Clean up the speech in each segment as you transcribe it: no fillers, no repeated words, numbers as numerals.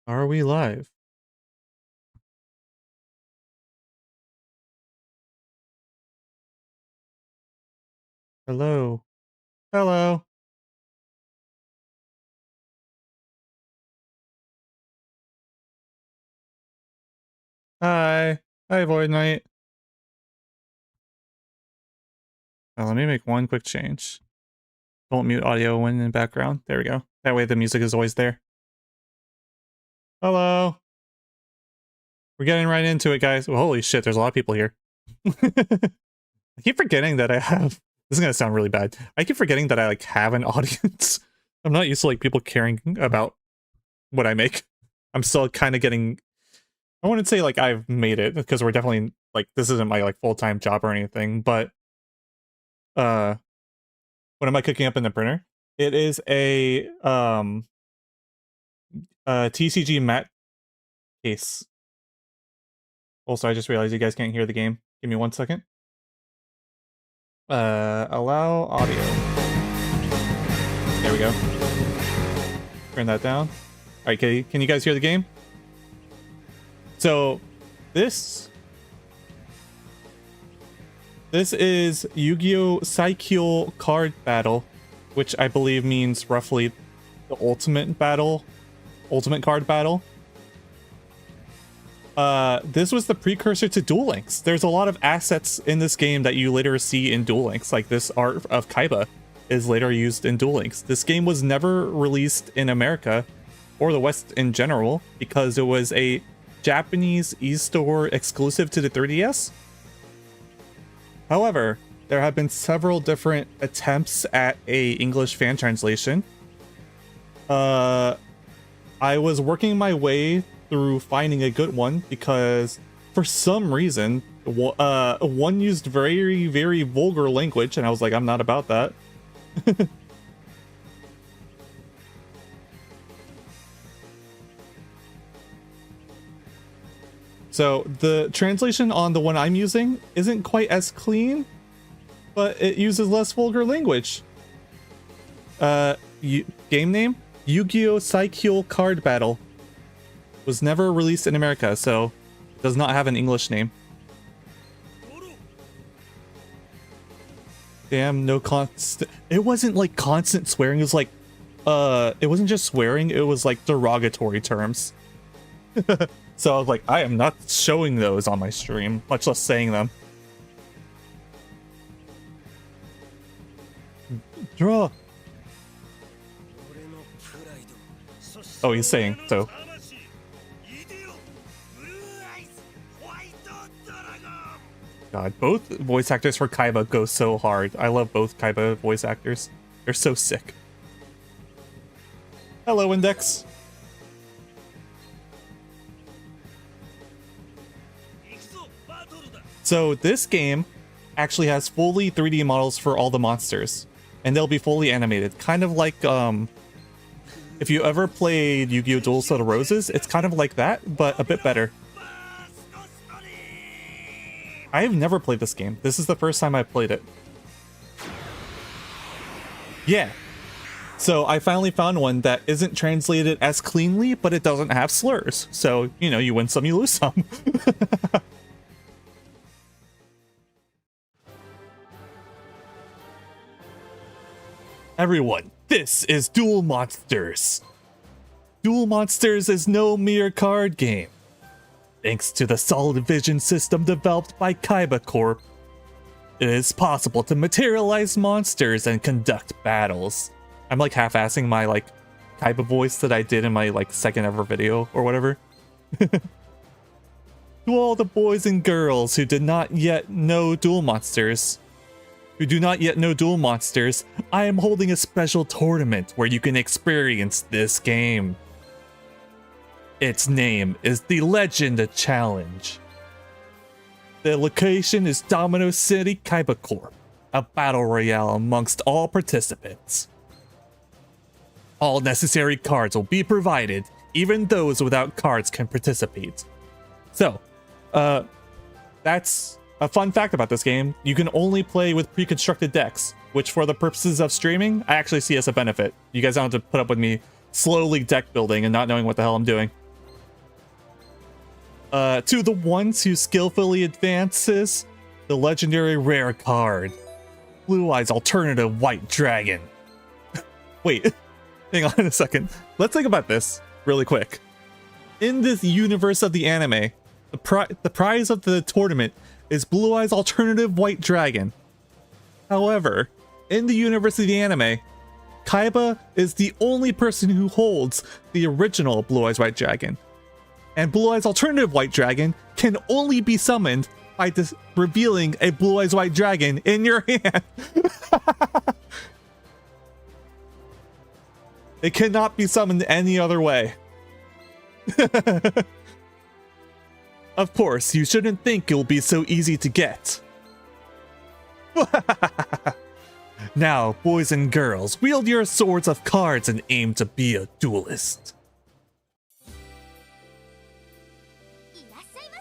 Are we live? Hello. Hello. Hi. Hi, Void Knight. Now, let me make one quick change. Don't mute audio when in the background. There we go. That way the music is always there. Hello. We're getting right into it, guys. Well, holy shit, there's a lot of people here. I keep forgetting that I have... This is gonna sound really bad. I keep forgetting that I, like, have an audience. I'm not used to, like, people caring about what I make. I'm still kind of getting... I wouldn't say, like, I've made it, because we're definitely, like, this isn't my, like, full-time job or anything, but... What am I cooking up in the printer? It is a TCG matte case. Also, I just realized you guys can't hear the game. Give me 1 second. Allow audio. There we go. Turn that down. Alright, can you guys hear the game? So, this is Yu-Gi-Oh! Saikyo card battle, which I believe means roughly the ultimate card battle. This was the precursor to Duel Links. There's a lot of assets in this game that you later see in Duel Links, like this art of Kaiba is later used in Duel Links. This game was never released in America or the West in general because it was a Japanese e-store exclusive to the 3DS. However, there have been several different attempts at a English fan translation. I was working my way through finding a good one because for some reason, one used very, very vulgar language, and I was like, I'm not about that. So the translation on the one I'm using isn't quite as clean, but it uses less vulgar language. Game name? Yu-Gi-Oh! Saikyo Card Battle. Was never released in America, so it does not have an English name. Damn, no constant. It wasn't like constant swearing. It was like, it wasn't just swearing. It was like derogatory terms. So I was like, I am not showing those on my stream, much less saying them. Draw. Oh, he's saying so. God, both voice actors for Kaiba go so hard. I love both Kaiba voice actors. They're so sick. Hello, Index. So this game actually has fully 3D models for all the monsters, and they'll be fully animated. Kind of like, if you ever played Yu-Gi-Oh! Duels of the Roses, it's kind of like that, but a bit better. I have never played this game. This is the first time I've played it. Yeah. So I finally found one that isn't translated as cleanly, but it doesn't have slurs. So, you know, you win some, you lose some. Everyone, this is Duel Monsters. Duel Monsters is no mere card game. Thanks to the solid vision system developed by Kaiba Corp, it is possible to materialize monsters and conduct battles. I'm like half-assing my like Kaiba voice that I did in my like second ever video or whatever. To all the boys and girls who did not yet know Duel Monsters, I am holding a special tournament where you can experience this game. Its name is the Legend Challenge. The location is Domino City, Kaiba Corp, a battle royale amongst all participants. All necessary cards will be provided, even those without cards can participate. So, that's a fun fact about this game. You can only play with pre-constructed decks, which for the purposes of streaming, I actually see as a benefit. You guys don't have to put up with me slowly deck building and not knowing what the hell I'm doing. To the ones who skillfully advances the legendary rare card, Blue Eyes Alternative White Dragon. Wait, hang on a second. Let's think about this really quick. In this universe of the anime, the prize of the tournament is Blue Eyes Alternative White Dragon. However, in the universe of the anime, Kaiba is the only person who holds the original Blue Eyes White Dragon. And Blue Eyes Alternative White Dragon can only be summoned by revealing a Blue Eyes White Dragon in your hand. It cannot be summoned any other way. Of course, you shouldn't think it'll be so easy to get. Now, boys and girls, wield your swords of cards and aim to be a duelist.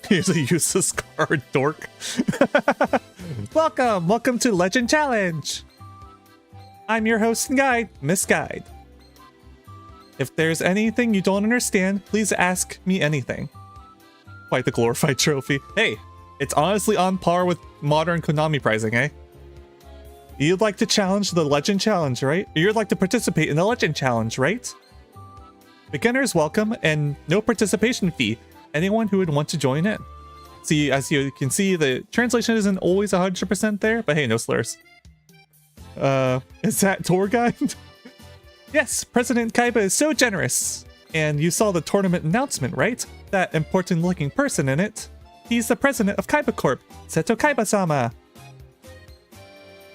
Here's a useless card, dork. Welcome to Legend Challenge. I'm your host and guide, Miss Guide. If there's anything you don't understand, please ask me anything. Quite the glorified trophy. Hey, it's honestly on par with modern Konami pricing, eh? You'd like to challenge the Legend Challenge, right? You'd like to participate in the Legend Challenge, right? Beginners welcome and no participation fee. Anyone who would want to join in. See, as you can see, the translation isn't always 100% there, but hey, no slurs. Is that tour guide? Yes, President Kaiba is so generous. And you saw the tournament announcement, right? That important looking person in it. He's the president of Kaiba Corp, Seto Kaiba-sama.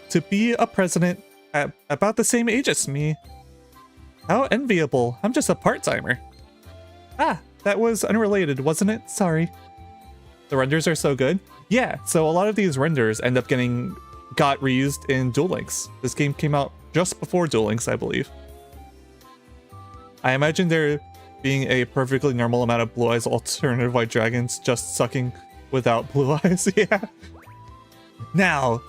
To be a president at about the same age as me. How enviable. I'm just a part-timer. Ah, that was unrelated, wasn't it? Sorry. The renders are so good. Yeah, so a lot of these renders end up got reused in Duel Links. This game came out just before Duel Links, I believe. I imagine there being a perfectly normal amount of Blue Eyes Alternative White Dragons just sucking without blue eyes. Yeah. Now,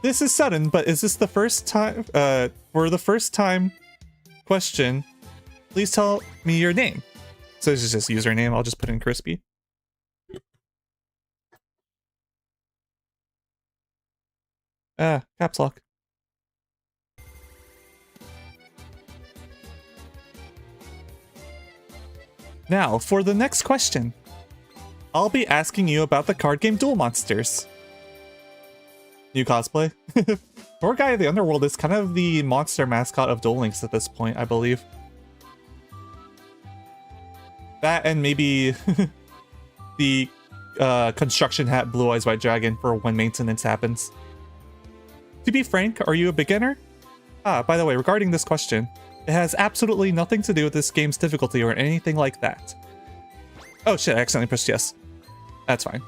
this is sudden, but is this the first time, for the first time question, please tell me your name. So this is just username, I'll just put in Crispy. Caps lock. Now, for the next question. I'll be asking you about the card game Duel Monsters. New cosplay? Poor Guy of the Underworld is kind of the monster mascot of Duel Links at this point, I believe. That and maybe the construction hat Blue Eyes White Dragon for when maintenance happens. To be frank, are you a beginner? Ah, by the way, regarding this question, it has absolutely nothing to do with this game's difficulty or anything like that. Oh shit, I accidentally pushed yes. That's fine.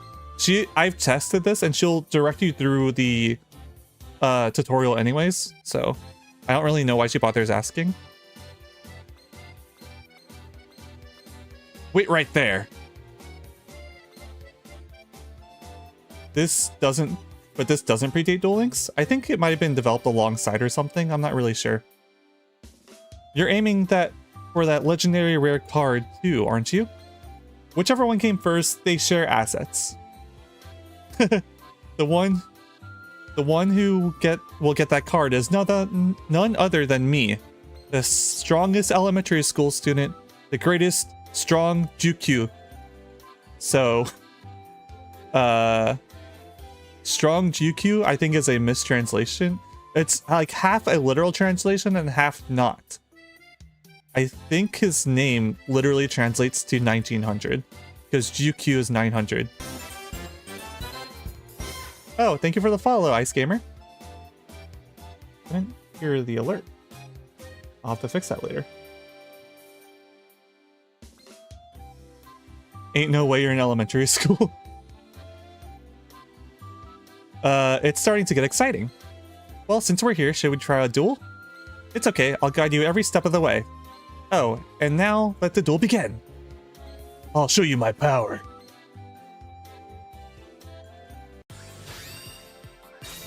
I've tested this and she'll direct you through the tutorial anyways, so I don't really know why she bothers asking. Wait right there. This doesn't predate Duel Links? I think it might have been developed alongside or something, I'm not really sure. You're aiming for that legendary rare card too, aren't you? Whichever one came first, they share assets. The one who will get that card is none other than me, the strongest elementary school student, the greatest strong Jukyu. So, strong Jukyu I think is a mistranslation. It's like half a literal translation and half not. I think his name literally translates to 1900 because Jukyu is 900. Oh, thank you for the follow, Ice Gamer. I didn't hear the alert. I'll have to fix that later. Ain't no way you're in elementary school. It's starting to get exciting. Well, since we're here, should we try a duel? It's okay, I'll guide you every step of the way. Oh, and now let the duel begin. I'll show you my power.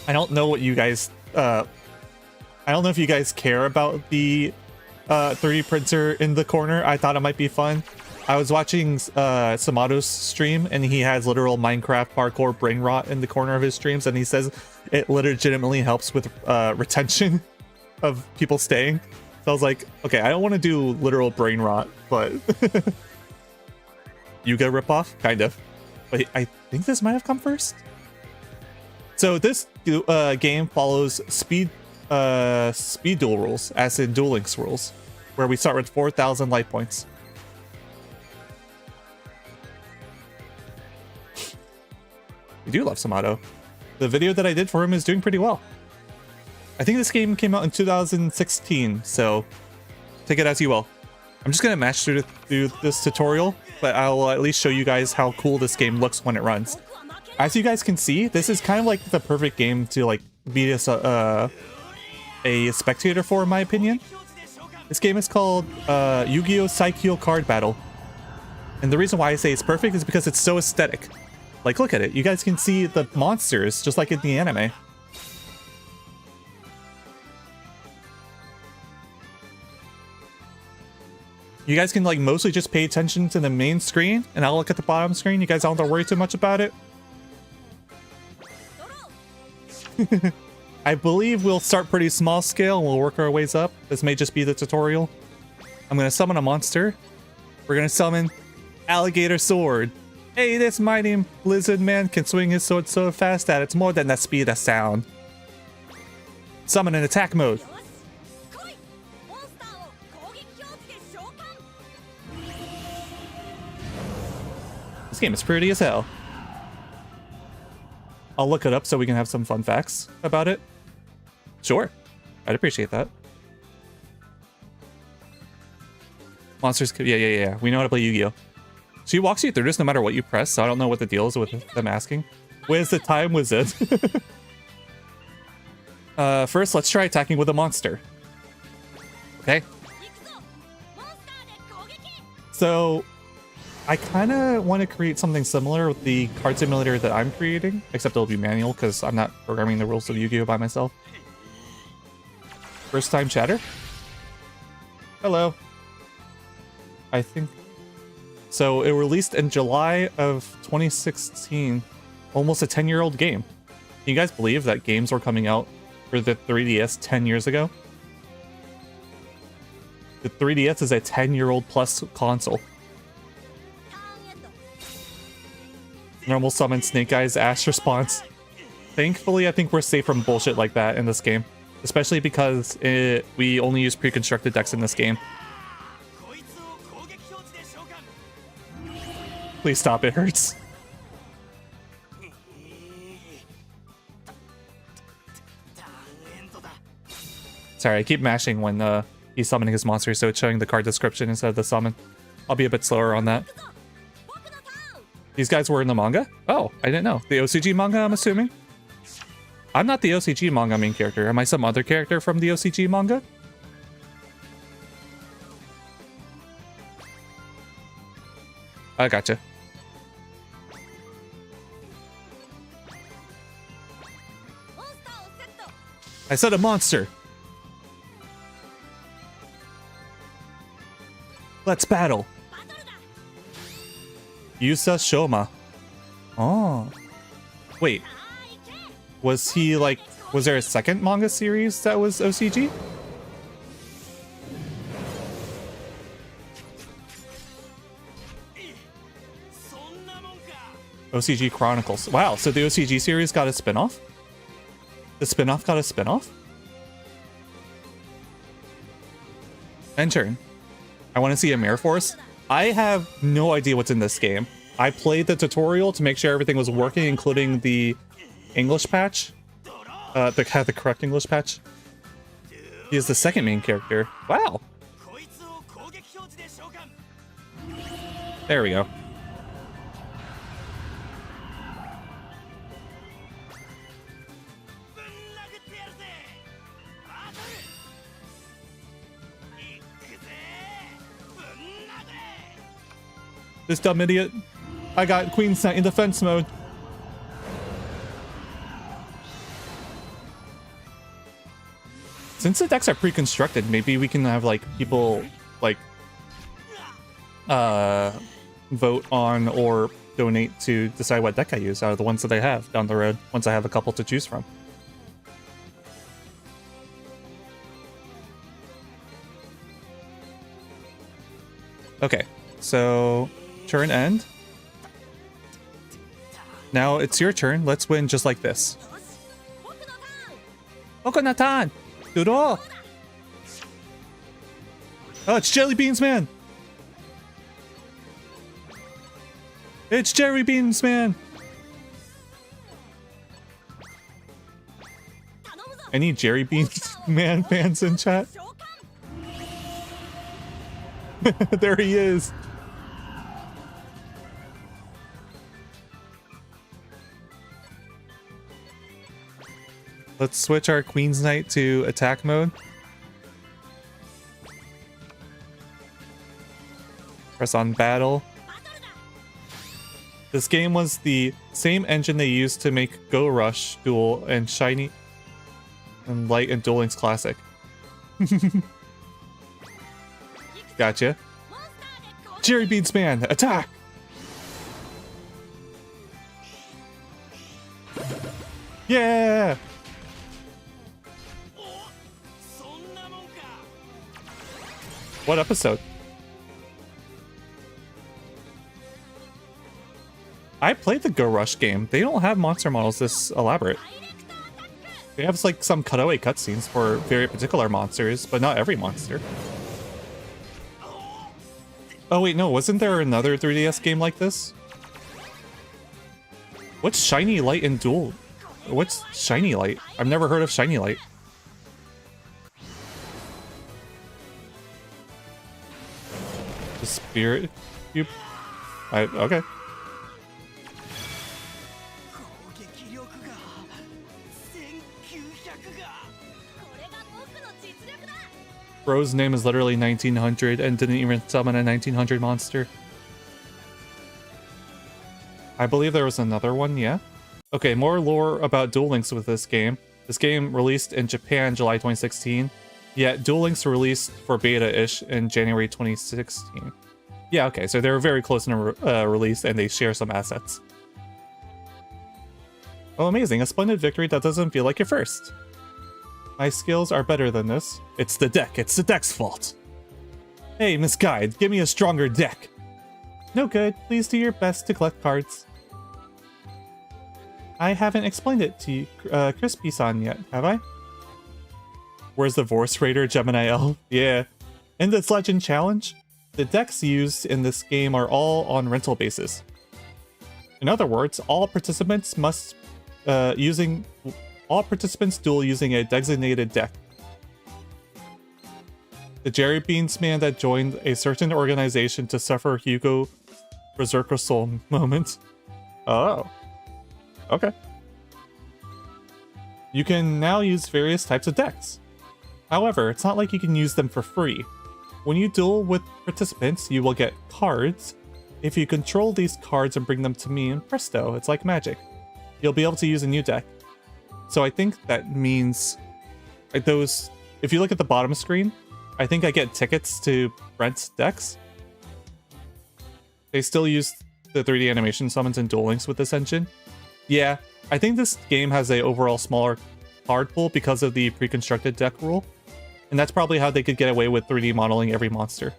I don't know what you guys, I don't know if you guys care about the 3D printer in the corner. I thought it might be fun. I was watching Samato's stream, and he has literal Minecraft parkour brain rot in the corner of his streams, and he says it legitimately helps with retention of people staying. So I was like, okay, I don't want to do literal brain rot, but Yuga ripoff, kind of. But I think this might have come first. So this game follows speed duel rules, as in Duel Links rules, where we start with 4,000 life points. I do love Samato. The video that I did for him is doing pretty well. I think this game came out in 2016, so take it as you will. I'm just gonna match through this tutorial, but I'll at least show you guys how cool this game looks when it runs. As you guys can see, this is kind of like the perfect game to like be a spectator for, in my opinion. This game is called Yu-Gi-Oh! Saikyo Card Battle. And the reason why I say it's perfect is because it's so aesthetic. Like, look at it. You guys can see the monsters just like in the anime. You guys can like mostly just pay attention to the main screen, and I'll look at the bottom screen. You guys don't have to worry too much about it. I believe we'll start pretty small scale and we'll work our ways up. This may just be the tutorial. I'm gonna summon a monster. We're gonna summon Alligator Sword. Hey, this mighty lizard man can swing his sword so fast that it's more than the speed of sound. Summon in attack mode. This game is pretty as hell. I'll look it up so we can have some fun facts about it. Sure, I'd appreciate that. Monsters, yeah. We know how to play Yu-Gi-Oh! She walks you through this no matter what you press, so I don't know what the deal is with them asking. Where's the time wizard? First, let's try attacking with a monster. Okay. So, I kind of want to create something similar with the card simulator that I'm creating, except it'll be manual because I'm not programming the rules of Yu-Gi-Oh! By myself. First time chatter? Hello. I think... So it released in July of 2016, almost a 10-year-old game. Can you guys believe that games were coming out for the 3DS 10 years ago? The 3DS is a 10-year-old plus console. Normal summon Snake Eyes Ash response. Thankfully, I think we're safe from bullshit like that in this game. Especially because we only use pre-constructed decks in this game. Please stop, it hurts. Sorry, I keep mashing when he's summoning his monster, so it's showing the card description instead of the summon. I'll be a bit slower on that. These guys were in the manga? Oh, I didn't know. The OCG manga, I'm assuming? I'm not the OCG manga main character. Am I some other character from the OCG manga? I gotcha. I said a monster. Let's battle. Yusa Shoma. Oh. Wait. Was he like... Was there a second manga series that was OCG? OCG Chronicles. Wow, so the OCG series got a spin-off? The spin-off got a spin-off? Enter. I want to see a Mirror Force. I have no idea what's in this game. I played the tutorial to make sure everything was working, including the English patch. The correct English patch. He is the second main character. Wow. There we go. This dumb idiot. I got Queen's Knight in defense mode. Since the decks are pre-constructed, maybe we can have like people like vote on or donate to decide what deck I use out of the ones that I have down the road, once I have a couple to choose from. Okay, so turn end. Now it's your turn. Let's win just like this. Okonatan! Duro! Oh, it's Jelly Beans Man! It's Jerry Beans Man! Any Jerry Beans Man fans in chat? There he is! Let's switch our Queen's Knight to attack mode. Press on battle. This game was the same engine they used to make Go Rush Duel and Shiny and Light and Duel Links Classic. Gotcha. Jerry Beans Man, attack! Yeah! What episode? I played the Go Rush game. They don't have monster models this elaborate. They have like some cutaway cutscenes for very particular monsters, but not every monster. Oh wait, no, wasn't there another 3DS game like this? What's Shiny Light and Duel? What's Shiny Light? I've never heard of Shiny Light. The Spirit Cube? Okay. Bro's name is literally 1900 and didn't even summon a 1900 monster. I believe there was another one, yeah? Okay, more lore about Duel Links with this game. This game released in Japan July 2016, yet Duel Links released for beta-ish in January 2016. Yeah, okay, so they're very close in a release and they share some assets. Oh, amazing, a splendid victory that doesn't feel like your first. My skills are better than this. It's the deck's fault. Hey, Miss Guide, give me a stronger deck. No good, please do your best to collect cards. I haven't explained it to you, Crispy-san yet, have I? Where's the Vorse Raider Gemini Elf? Yeah. In this Legend Challenge, the decks used in this game are all on rental basis. In other words, all participants duel using a designated deck. The Jerry Beans Man that joined a certain organization to suffer Hugo Berserker Soul moment. Oh. Okay. You can now use various types of decks. However, it's not like you can use them for free. When you duel with participants, you will get cards. If you control these cards and bring them to me, and presto, it's like magic. You'll be able to use a new deck. So I think that means like those, if you look at the bottom screen, I think I get tickets to Brent's decks. They still use the 3D animation summons and Duel Links with this engine. Yeah, I think this game has a overall smaller card pool because of the pre-constructed deck rule. And that's probably how they could get away with 3D modeling every monster.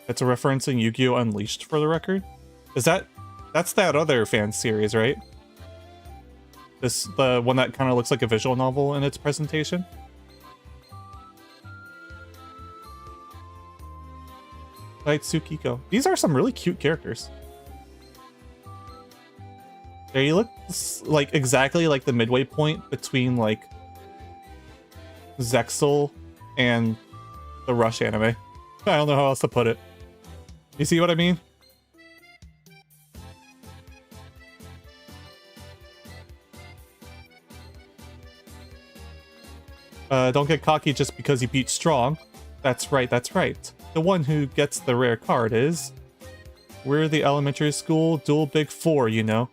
It's a referencing Yu-Gi-Oh! Unleashed for the record. That's that other fan series, right? The one that kind of looks like a visual novel in its presentation. Like Tsukiko. These are some really cute characters. Yeah, you look like exactly like the midway point between like Zexal and the Rush anime. I don't know how else to put it. You see what I mean? Don't get cocky just because you beat strong. That's right, that's right. The one who gets the rare card is... We're the elementary school dual big four, you know.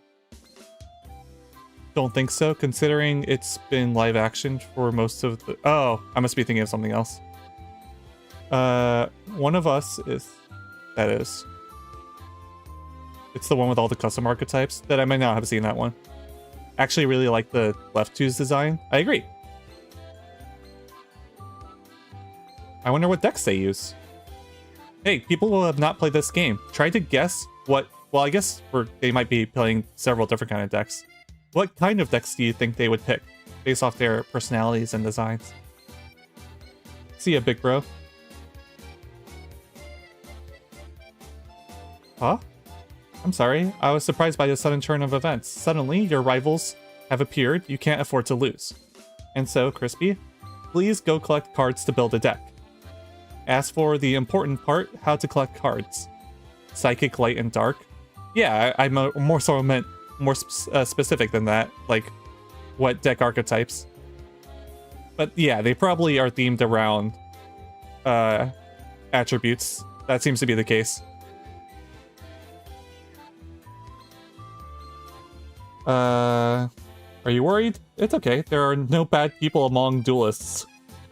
Don't think so, considering it's been live action for most of the... Oh, I must be thinking of something else. One of us is... That is. It's the one with all the custom archetypes that I might not have seen that one. Actually really like the left two's design. I agree. I wonder what decks they use. Hey, people who have not played this game, try to guess what... Well, I guess they might be playing several different kind of decks. What kind of decks do you think they would pick, based off their personalities and designs? See ya, big bro. Huh? I'm sorry, I was surprised by the sudden turn of events. Suddenly, your rivals have appeared, you can't afford to lose. And so, Crispy, please go collect cards to build a deck. As for the important part, how to collect cards. Psychic, Light, and Dark. Yeah, I more so meant more specific than that, like what deck archetypes. But yeah, they probably are themed around attributes. That seems to be the case. Are you worried? It's okay. There are no bad people among duelists.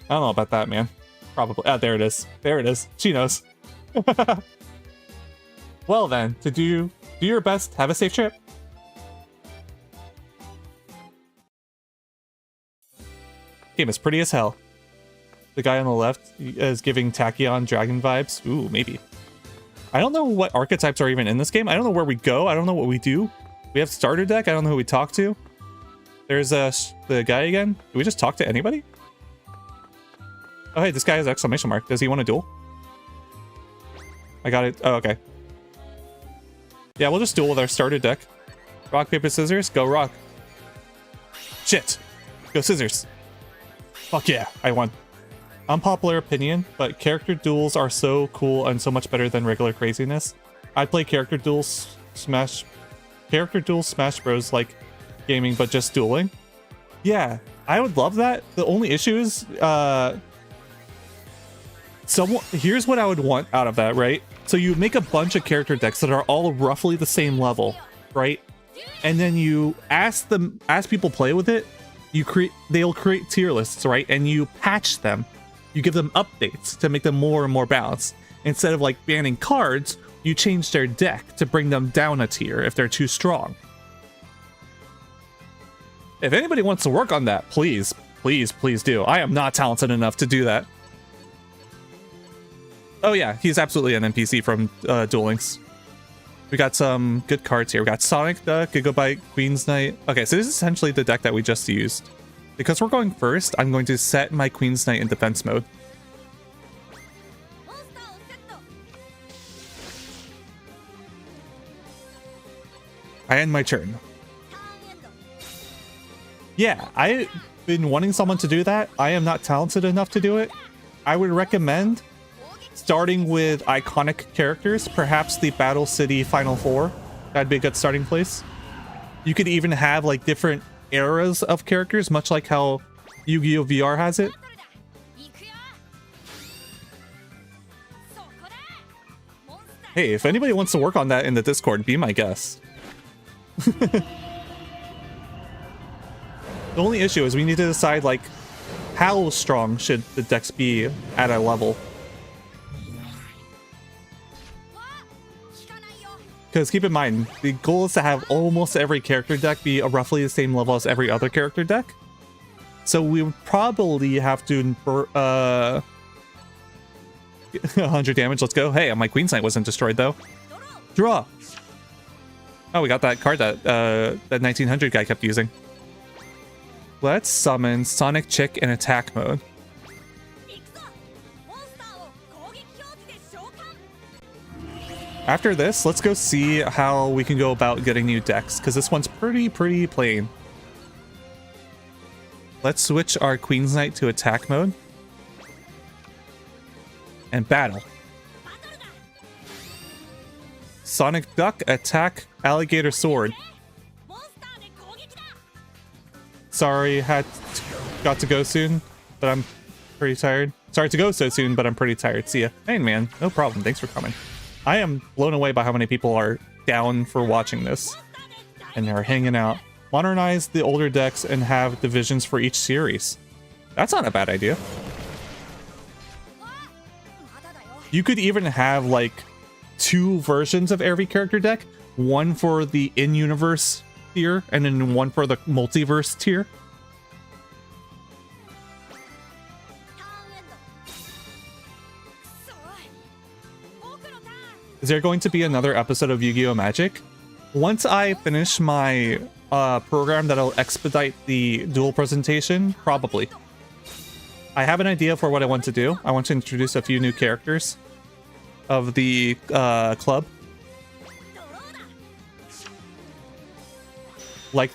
I don't know about that, man. Probably. Ah, there it is. There it is. She knows. Well then, to do your best. Have a safe trip. Game is pretty as hell. The guy on the left is giving Tachyon Dragon vibes. Ooh, maybe. I don't know what archetypes are even in this game. I don't know where we go. I don't know what we do. We have starter deck. I don't know who we talk to. There's the guy again. Do we just talk to anybody? Oh, hey, this guy has an exclamation mark. Does he want to duel? I got it. Oh, okay. Yeah, we'll just duel with our starter deck. Rock, paper, scissors. Go rock. Shit. Go scissors. Fuck yeah, I won. Unpopular opinion, but character duels are so cool and so much better than regular craziness. I'd play character duels Smash Bros like gaming, but just dueling. Yeah, I would love that. The only issue is, here's what I would want out of that, right? So you make a bunch of character decks that are all roughly the same level, right? And then you ask people play with it. They'll create tier lists, right? And you patch them. You give them updates to make them more and more balanced. Instead of like banning cards, you change their deck to bring them down a tier if they're too strong. If anybody wants to work on that, please, please, please do. I am not talented enough to do that. Oh yeah, he's absolutely an NPC from Duel Links. We got some good cards here. We got Sonic Duck, Gigabyte, Queen's Knight. Okay, so this is essentially the deck that we just used. Because we're going first, I'm going to set my Queen's Knight in defense mode. I end my turn. Yeah, I've been wanting someone to do that. I am not talented enough to do it. I would recommend starting with iconic characters, perhaps the Battle City Final Four. That'd be a good starting place. You could even have like different eras of characters, much like how Yu-Gi-Oh! VR has it. Hey, if anybody wants to work on that in the Discord, be my guest. The only issue is we need to decide like how strong should the decks be at a level. Because keep in mind, the goal is to have almost every character deck be roughly the same level as every other character deck. So we would probably have to 100 damage. Let's go. Hey, my Queen's Knight wasn't destroyed though. Draw. Oh, we got that card that that 1900 guy kept using. Let's summon Sonic Chick in attack mode. After this, let's go see how we can go about getting new decks, because this one's pretty plain. Let's switch our Queen's Knight to attack mode. And battle. Sonic Duck, attack, Alligator Sword. Sorry, got to go soon, but I'm pretty tired. Sorry to go so soon, but I'm pretty tired. See ya. Hey man, no problem. Thanks for coming. I am blown away by how many people are down for watching this and they're hanging out. Modernize the older decks and have divisions for each series. That's not a bad idea. You could even have like 2 versions of every character deck, one for the in-universe tier and then one for the multiverse tier. Is there going to be another episode of Yu-Gi-Oh! Magic? Once I finish my program that'll expedite the duel presentation, probably. I have an idea for what I want to do. I want to introduce a few new characters of the club. Like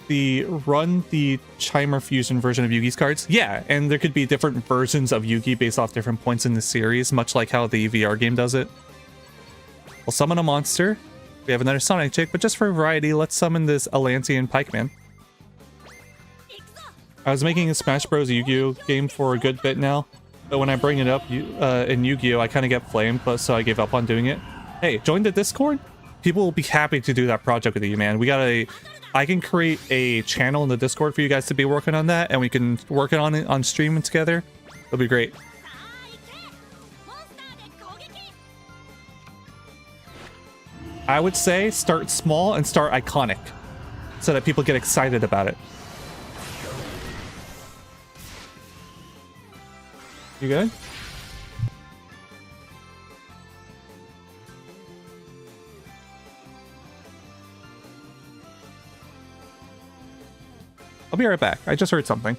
run the Chimer Fusion version of Yugi's cards. Yeah, and there could be different versions of Yugi based off different points in the series, much like how the VR game does it. We'll summon a monster. We have another Sonic chick, but just for variety, let's summon this Atlantean Pikeman. I was making a Smash Bros. Yu-Gi-Oh! Game for a good bit now, but when I bring it up in Yu-Gi-Oh! I kind of get flamed, but so I gave up on doing it. Hey, join the Discord? People will be happy to do that project with you, man. I can create a channel in the Discord for you guys to be working on that, and we can work on it on streaming together. It'll be great. I would say start small and start iconic so that people get excited about it. You good? I'll be right back. I just heard something.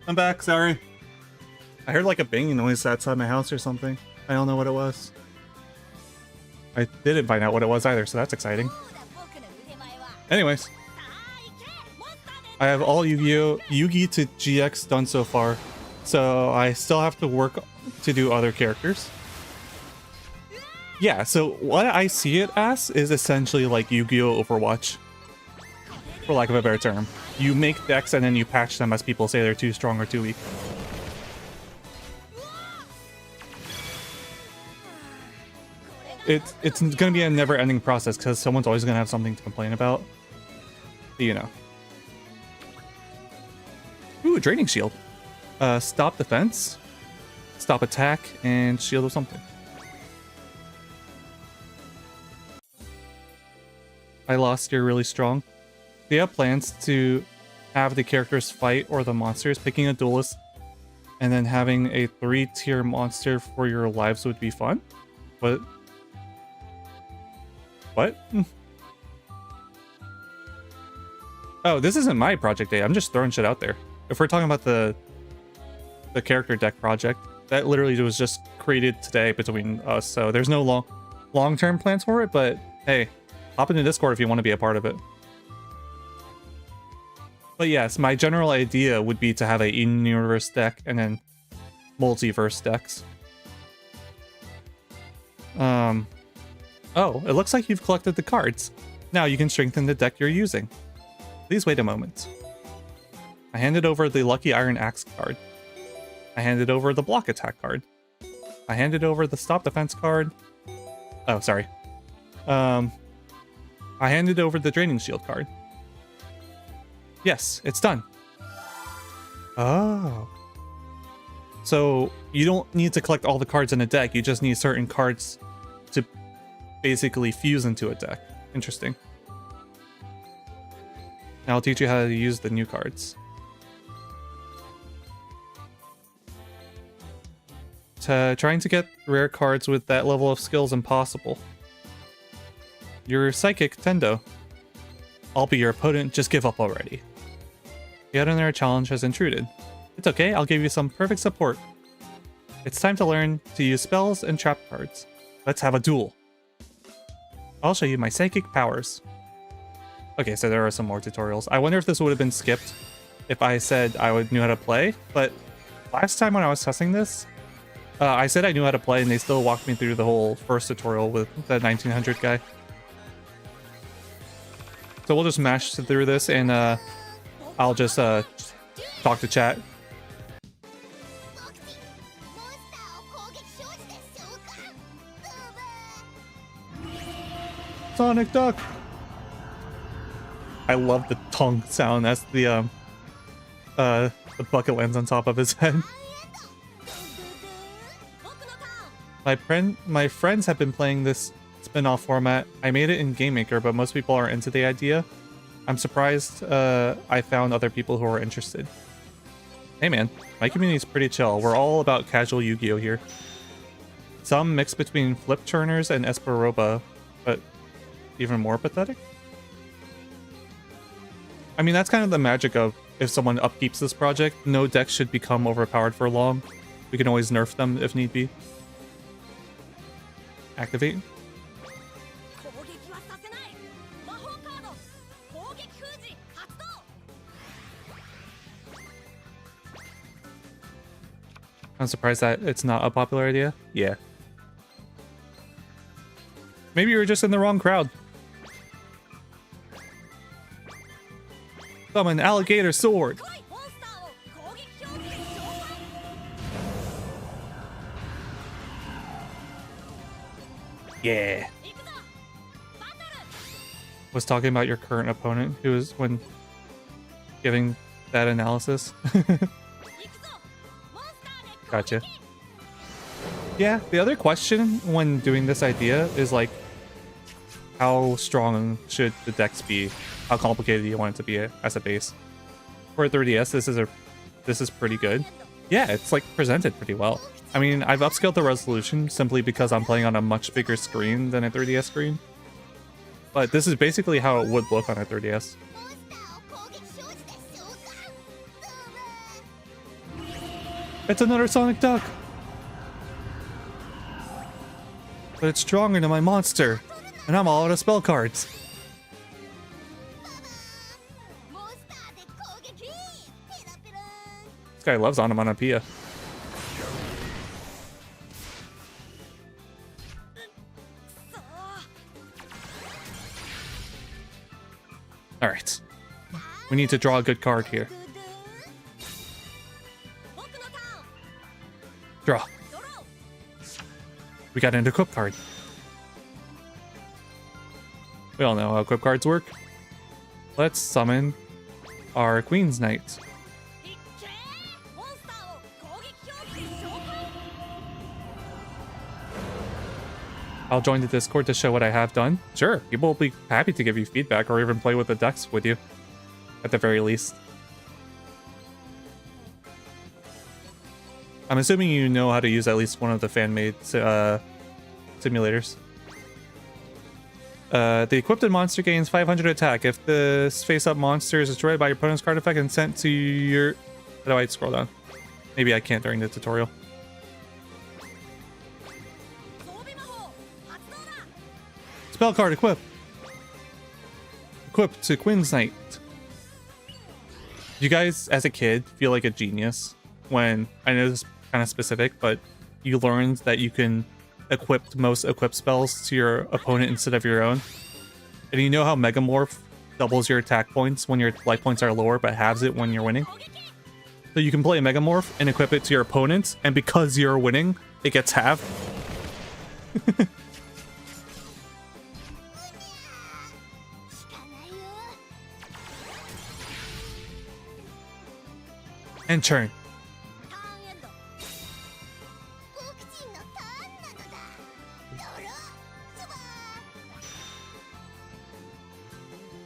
I'm back, sorry. I heard like a banging noise outside my house or something. I don't know what it was. I didn't find out what it was either, so that's exciting. Anyways. I have all Yu-Gi-Oh! Yugi to GX done so far, so I still have to work to do other characters. Yeah, so what I see it as is essentially like Yu-Gi-Oh! Overwatch, for lack of a better term. You make decks and then you patch them as people say they're too strong or too weak. It's gonna be a never-ending process because someone's always gonna have something to complain about. You know. Ooh, Draining Shield. Stop defense, stop attack, and shield of something. I lost, you're really strong. Do you have plans to have the characters fight or the monsters? Picking a duelist and then having a 3-tier monster for your lives would be fun? What? What? Oh, this isn't my project day. I'm just throwing shit out there. If we're talking about the character deck project, that literally was just created today between us, so there's no long-term plans for it, but hey, hop into Discord if you want to be a part of it. But yes, my general idea would be to have a in-universe deck and then multiverse decks. Oh, it looks like you've collected the cards. Now you can strengthen the deck you're using. Please wait a moment. I handed over the Lucky Iron Axe card. I handed over the Block Attack card. I handed over the Stop Defense card. Oh, sorry. I handed over the Draining Shield card. Yes, it's done. Oh. So you don't need to collect all the cards in a deck, you just need certain cards to basically fuse into a deck. Interesting. Now I'll teach you how to use the new cards. Trying to get rare cards with that level of skill is impossible. You're Psychic, Tendo. I'll be your opponent, just give up already. Yet another challenge has intruded. It's okay, I'll give you some perfect support. It's time to learn to use spells and trap cards. Let's have a duel. I'll show you my psychic powers. Okay, so there are some more tutorials. I wonder if this would have been skipped if I said I knew how to play, but last time when I was testing this, I said I knew how to play and they still walked me through the whole first tutorial with the 1900 guy. So we'll just mash through this and I'll just talk to chat. Sonic Duck! I love the tongue sound as the bucket lands on top of his head. My friends have been playing this spin-off format. I made it in Game Maker, but most people aren't into the idea. I'm surprised I found other people who are interested. Hey man, my community's pretty chill. We're all about casual Yu-Gi-Oh here. Some mix between flip turners and Esperoba, but even more pathetic? I mean, that's kind of the magic of if someone upkeeps this project. No deck should become overpowered for long. We can always nerf them if need be. Activate. I'm surprised that it's not a popular idea. Yeah. Maybe you were just in the wrong crowd. Summon alligator sword. Yeah. Was talking about your current opponent who was when giving that analysis. Gotcha. Yeah, the other question when doing this idea is like, how strong should the decks be? How complicated do you want it to be as a base? For a 3DS, this is pretty good. Yeah, it's like presented pretty well. I mean, I've upscaled the resolution simply because I'm playing on a much bigger screen than a 3DS screen. But this is basically how it would look on a 3DS. It's another Sonic Duck! But it's stronger than my monster, and I'm all out of spell cards. This guy loves onomatopoeia. Alright. We need to draw a good card here. Draw. We got an equip card. We all know how equip cards work. Let's summon our Queen's Knight. I'll join the Discord to show what I have done. Sure, people will be happy to give you feedback or even play with the decks with you, at the very least. I'm assuming you know how to use at least one of the fan-made simulators. The equipped monster gains 500 attack. If the face-up monster is destroyed by your opponent's card effect and sent to your... How do I scroll down? Maybe I can't during the tutorial. Spell card equip. Equip to Queen's Knight. You guys, as a kid, feel like a genius when, I know this is kind of specific, but you learned that you can equip most equip spells to your opponent instead of your own. And you know how Megamorph doubles your attack points when your life points are lower, but halves it when you're winning? So you can play a Megamorph and equip it to your opponent, and because you're winning, it gets halved. And turn.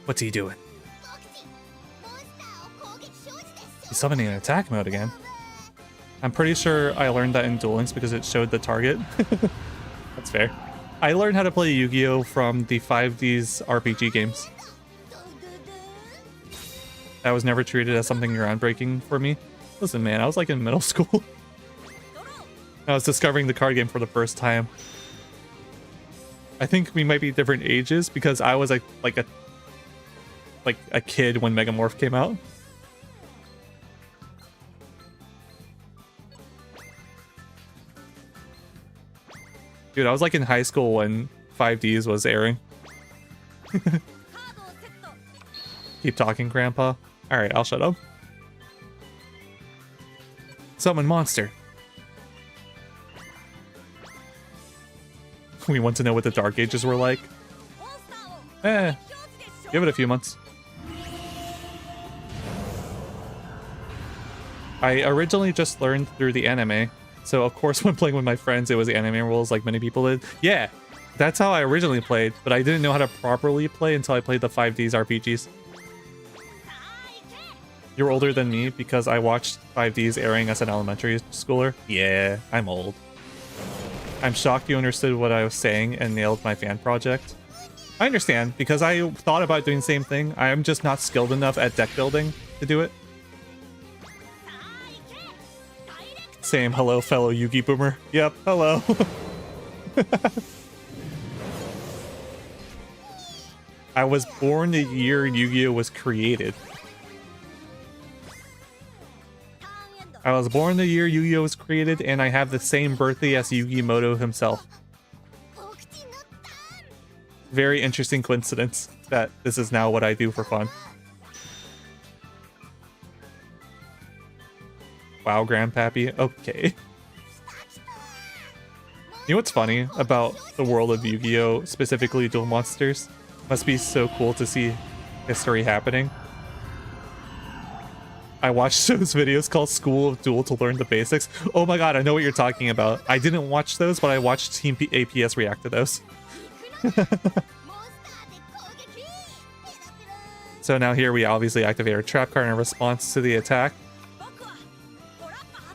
What's he doing? He's summoning an attack mode again. I'm pretty sure I learned that in Duel Links because it showed the target. That's fair. I learned how to play Yu-Gi-Oh! From the 5D's RPG games. That was never treated as something groundbreaking for me. Listen, man, I was like in middle school. I was discovering the card game for the first time. I think we might be different ages because I was like like a kid when Megamorph came out. Dude, I was like in high school when 5Ds was airing. Keep talking, Grandpa. Alright, I'll shut up. Summon monster. We want to know what the Dark Ages were like. Give it a few months. I originally just learned through the anime. So of course when playing with my friends, it was the anime rules like many people did. Yeah, that's how I originally played, but I didn't know how to properly play until I played the 5Ds RPGs. You're older than me because I watched 5Ds airing as an elementary schooler. Yeah, I'm old. I'm shocked you understood what I was saying and nailed my fan project. I understand, because I thought about doing the same thing. I am just not skilled enough at deck building to do it. Same, hello fellow Yugi boomer. Yep, hello. I was born the year Yu-Gi-Oh was created. I was born the year Yu-Gi-Oh was created, and I have the same birthday as Yugi Moto himself. Very interesting coincidence that this is now what I do for fun. Wow, Grandpappy. Okay. You know what's funny about the world of Yu-Gi-Oh, specifically Duel Monsters? Must be so cool to see history happening. I watched those videos called School of Duel to learn the basics. Oh my god, I know what you're talking about. I didn't watch those, but I watched Team APS react to those. So now here we obviously activate our trap card in response to the attack.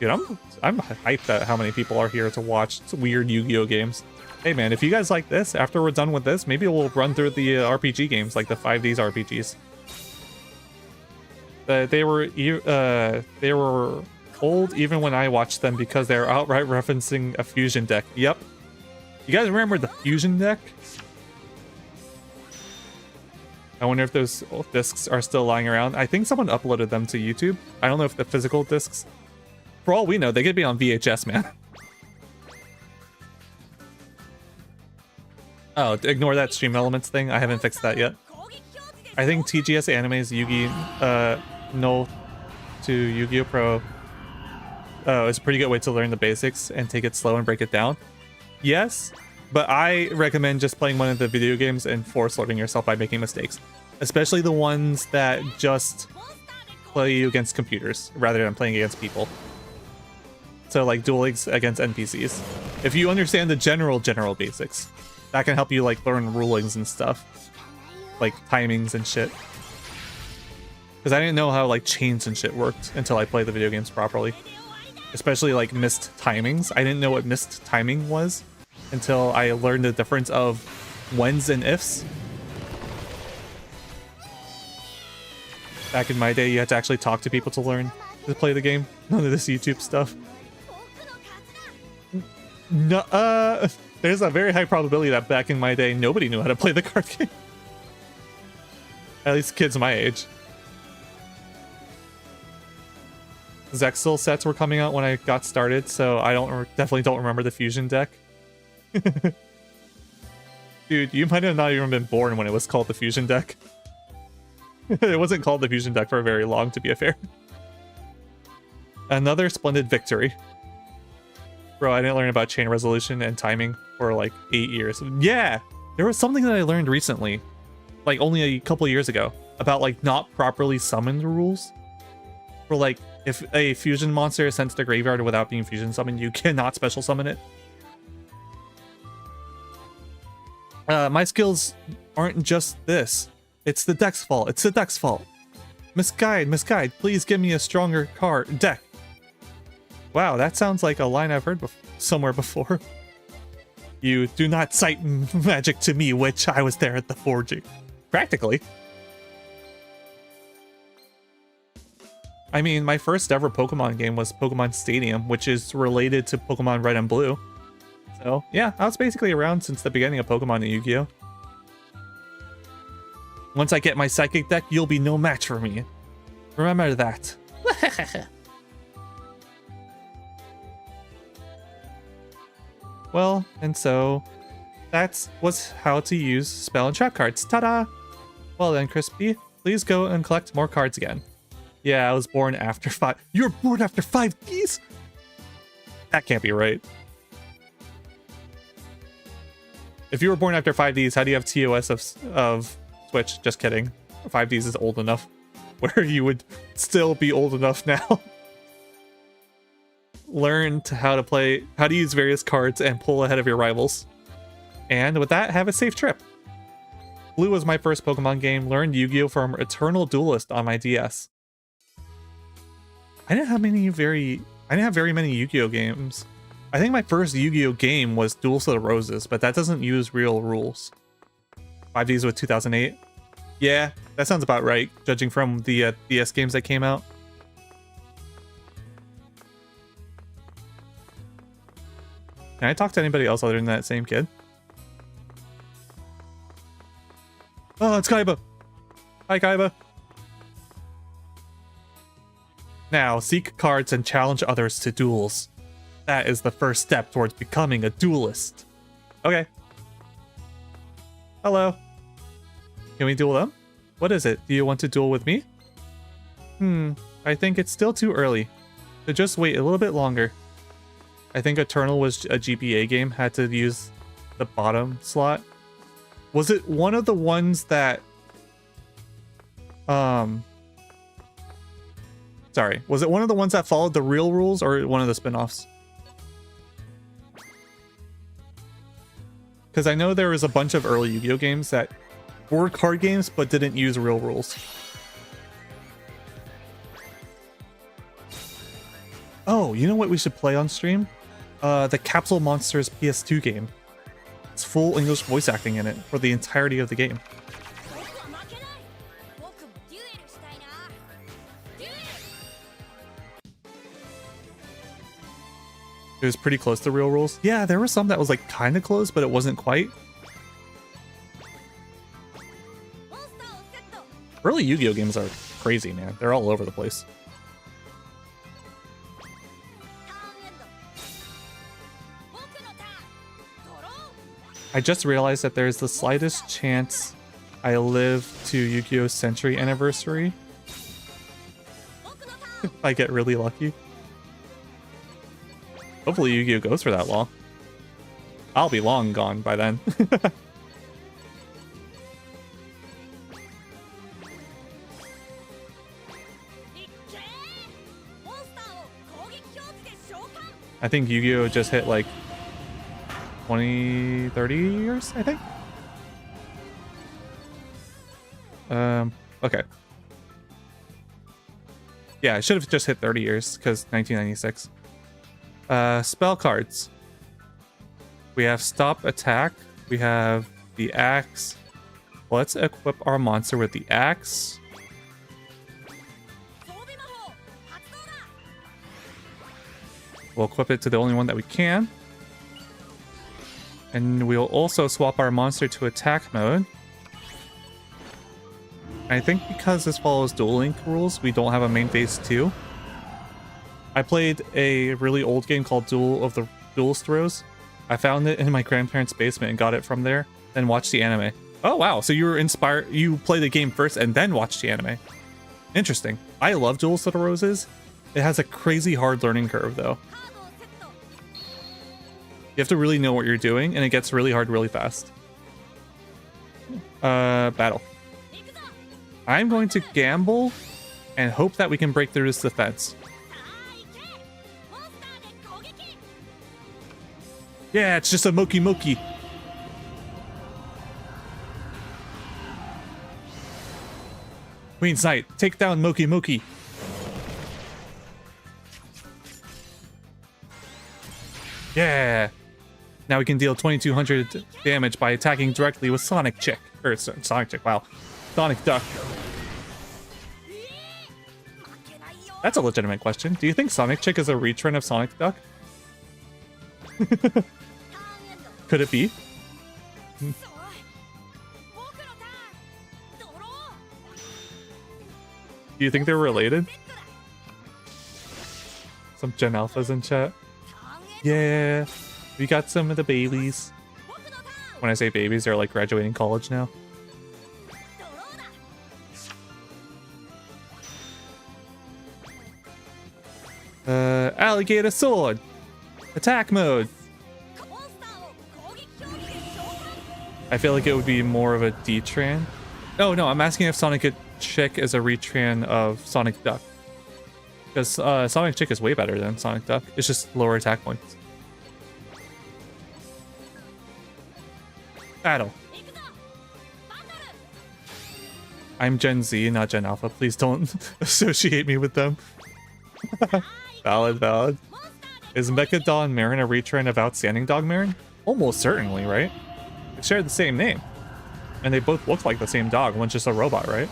Dude, I'm hyped at how many people are here to watch weird Yu-Gi-Oh games. Hey man, if you guys like this, after we're done with this, maybe we'll run through the RPG games, like the 5Ds RPGs. They were old even when I watched them because they're outright referencing a fusion deck. Yep. You guys remember the fusion deck? I wonder if those discs are still lying around. I think someone uploaded them to YouTube. I don't know if the physical discs. For all we know, they could be on VHS, man. Oh, ignore that stream elements thing. I haven't fixed that yet. I think TGS Anime's Yugi no to Yu-Gi-Oh! Pro is a pretty good way to learn the basics and take it slow and break it down. Yes, but I recommend just playing one of the video games and force learning yourself by making mistakes. Especially the ones that just play you against computers rather than playing against people. So like dueling against NPCs. If you understand the general basics, that can help you like learn rulings and stuff. Like timings and shit. Because I didn't know how like chains and shit worked until I played the video games properly. Especially like missed timings. I didn't know what missed timing was until I learned the difference of whens and ifs. Back in my day, you had to actually talk to people to learn to play the game. None of this YouTube stuff. No, there's a very high probability that back in my day, nobody knew how to play the card game. At least kids my age. Zexal sets were coming out when I got started, so I definitely don't remember the fusion deck. Dude, you might have not even been born when it was called the fusion deck. It wasn't called the fusion deck for very long, to be fair. Another splendid victory. Bro, I didn't learn about chain resolution and timing for like 8 years. Yeah! There was something that I learned recently, like only a couple years ago, about like not properly summoned rules. For like, if a fusion monster is sent to the graveyard without being fusion summoned, you cannot special summon it. My skills aren't just this. It's the deck's fault. It's the deck's fault. Misguide, please give me a stronger card deck. Wow, that sounds like a line I've heard somewhere before. You do not cite magic to me, witch. I was there at the forging. Practically. I mean, my first ever Pokemon game was Pokemon Stadium, which is related to Pokemon Red and Blue. So, yeah, I was basically around since the beginning of Pokemon and Yu-Gi-Oh! Once I get my psychic deck, you'll be no match for me. Remember that. Well, and so that's how to use spell and trap cards. Ta-da! Well then, Crispy, please go and collect more cards again. Yeah, I was born after 5. You were born after 5Ds? That can't be right. If you were born after 5Ds, how do you have TOS of Switch? Just kidding. 5Ds is old enough where you would still be old enough now. Learn how to use various cards and pull ahead of your rivals. And with that, have a safe trip. Blue was my first Pokemon game. Learned Yu-Gi-Oh! From Eternal Duelist on my DS. I didn't have very many Yu-Gi-Oh! Games. I think my first Yu-Gi-Oh! Game was Duels of the Roses, but that doesn't use real rules. 5Ds with 2008. Yeah, that sounds about right, judging from the DS games that came out. Can I talk to anybody else other than that same kid? Oh, it's Kaiba. Hi, Kaiba. Now, seek cards and challenge others to duels. That is the first step towards becoming a duelist. Okay. Hello. Can we duel them? What is it? Do you want to duel with me? I think it's still too early. So just wait a little bit longer. I think Eternal was a GBA game, had to use the bottom slot. Was it one of the ones that... Sorry, was it one of the ones that followed the real rules or one of the spin-offs? Because I know there was a bunch of early Yu-Gi-Oh! Games that were card games but didn't use real rules. Oh, you know what we should play on stream? The Capsule Monsters PS2 game. It's full English voice acting in it for the entirety of the game. It was pretty close to real rules. Yeah, there were some that was like kind of close, but it wasn't quite. Early Yu-Gi-Oh! Games are crazy, man. They're all over the place. I just realized that there's the slightest chance I live to Yu-Gi-Oh! Century Anniversary. If I get really lucky. Hopefully Yu-Gi-Oh! Goes for that long. I'll be long gone by then. I think Yu-Gi-Oh! Just hit like 20, 30 years, I think. Okay. Yeah, I should have just hit 30 years because 1996. Spell cards. We have Stop Attack. We have the Axe. Let's equip our monster with the Axe. We'll equip it to the only one that we can. And we'll also swap our monster to attack mode. I think because this follows Duel Link rules, we don't have a main phase 2. I played a really old game called Duel of the Duelist Throws. I found it in my grandparents' basement and got it from there, then watched the anime. Oh wow, so you were inspired, you played the game first and then watched the anime. Interesting. I love Duels of the Roses. It has a crazy hard learning curve though. You have to really know what you're doing, and it gets really hard really fast. Battle. I'm going to gamble and hope that we can break through this defense. Yeah, it's just a Moki Moki. Queen's Knight, take down Moki Moki. Yeah. Now we can deal 2200 damage by attacking directly with Sonic Chick. Or Sonic Chick, wow. Sonic Duck. That's a legitimate question. Do you think Sonic Chick is a retrun of Sonic Duck? Could it be? Do you think they're related? Some Gen Alphas in chat. Yeah, we got some of the babies. When I say babies, they're like graduating college now. Alligator sword. Attack mode. I feel like it would be more of a D-Tran. Oh no, I'm asking if Sonic Chick is a retran of Sonic Duck. Because Sonic Chick is way better than Sonic Duck. It's just lower attack points. Battle. I'm Gen Z, not Gen Alpha. Please don't associate me with them. Valid, valid. Is Mecha Don Marin a retrend of Outstanding Dog Marin? Almost certainly, right? They share the same name. And they both look like the same dog. One's just a robot, right?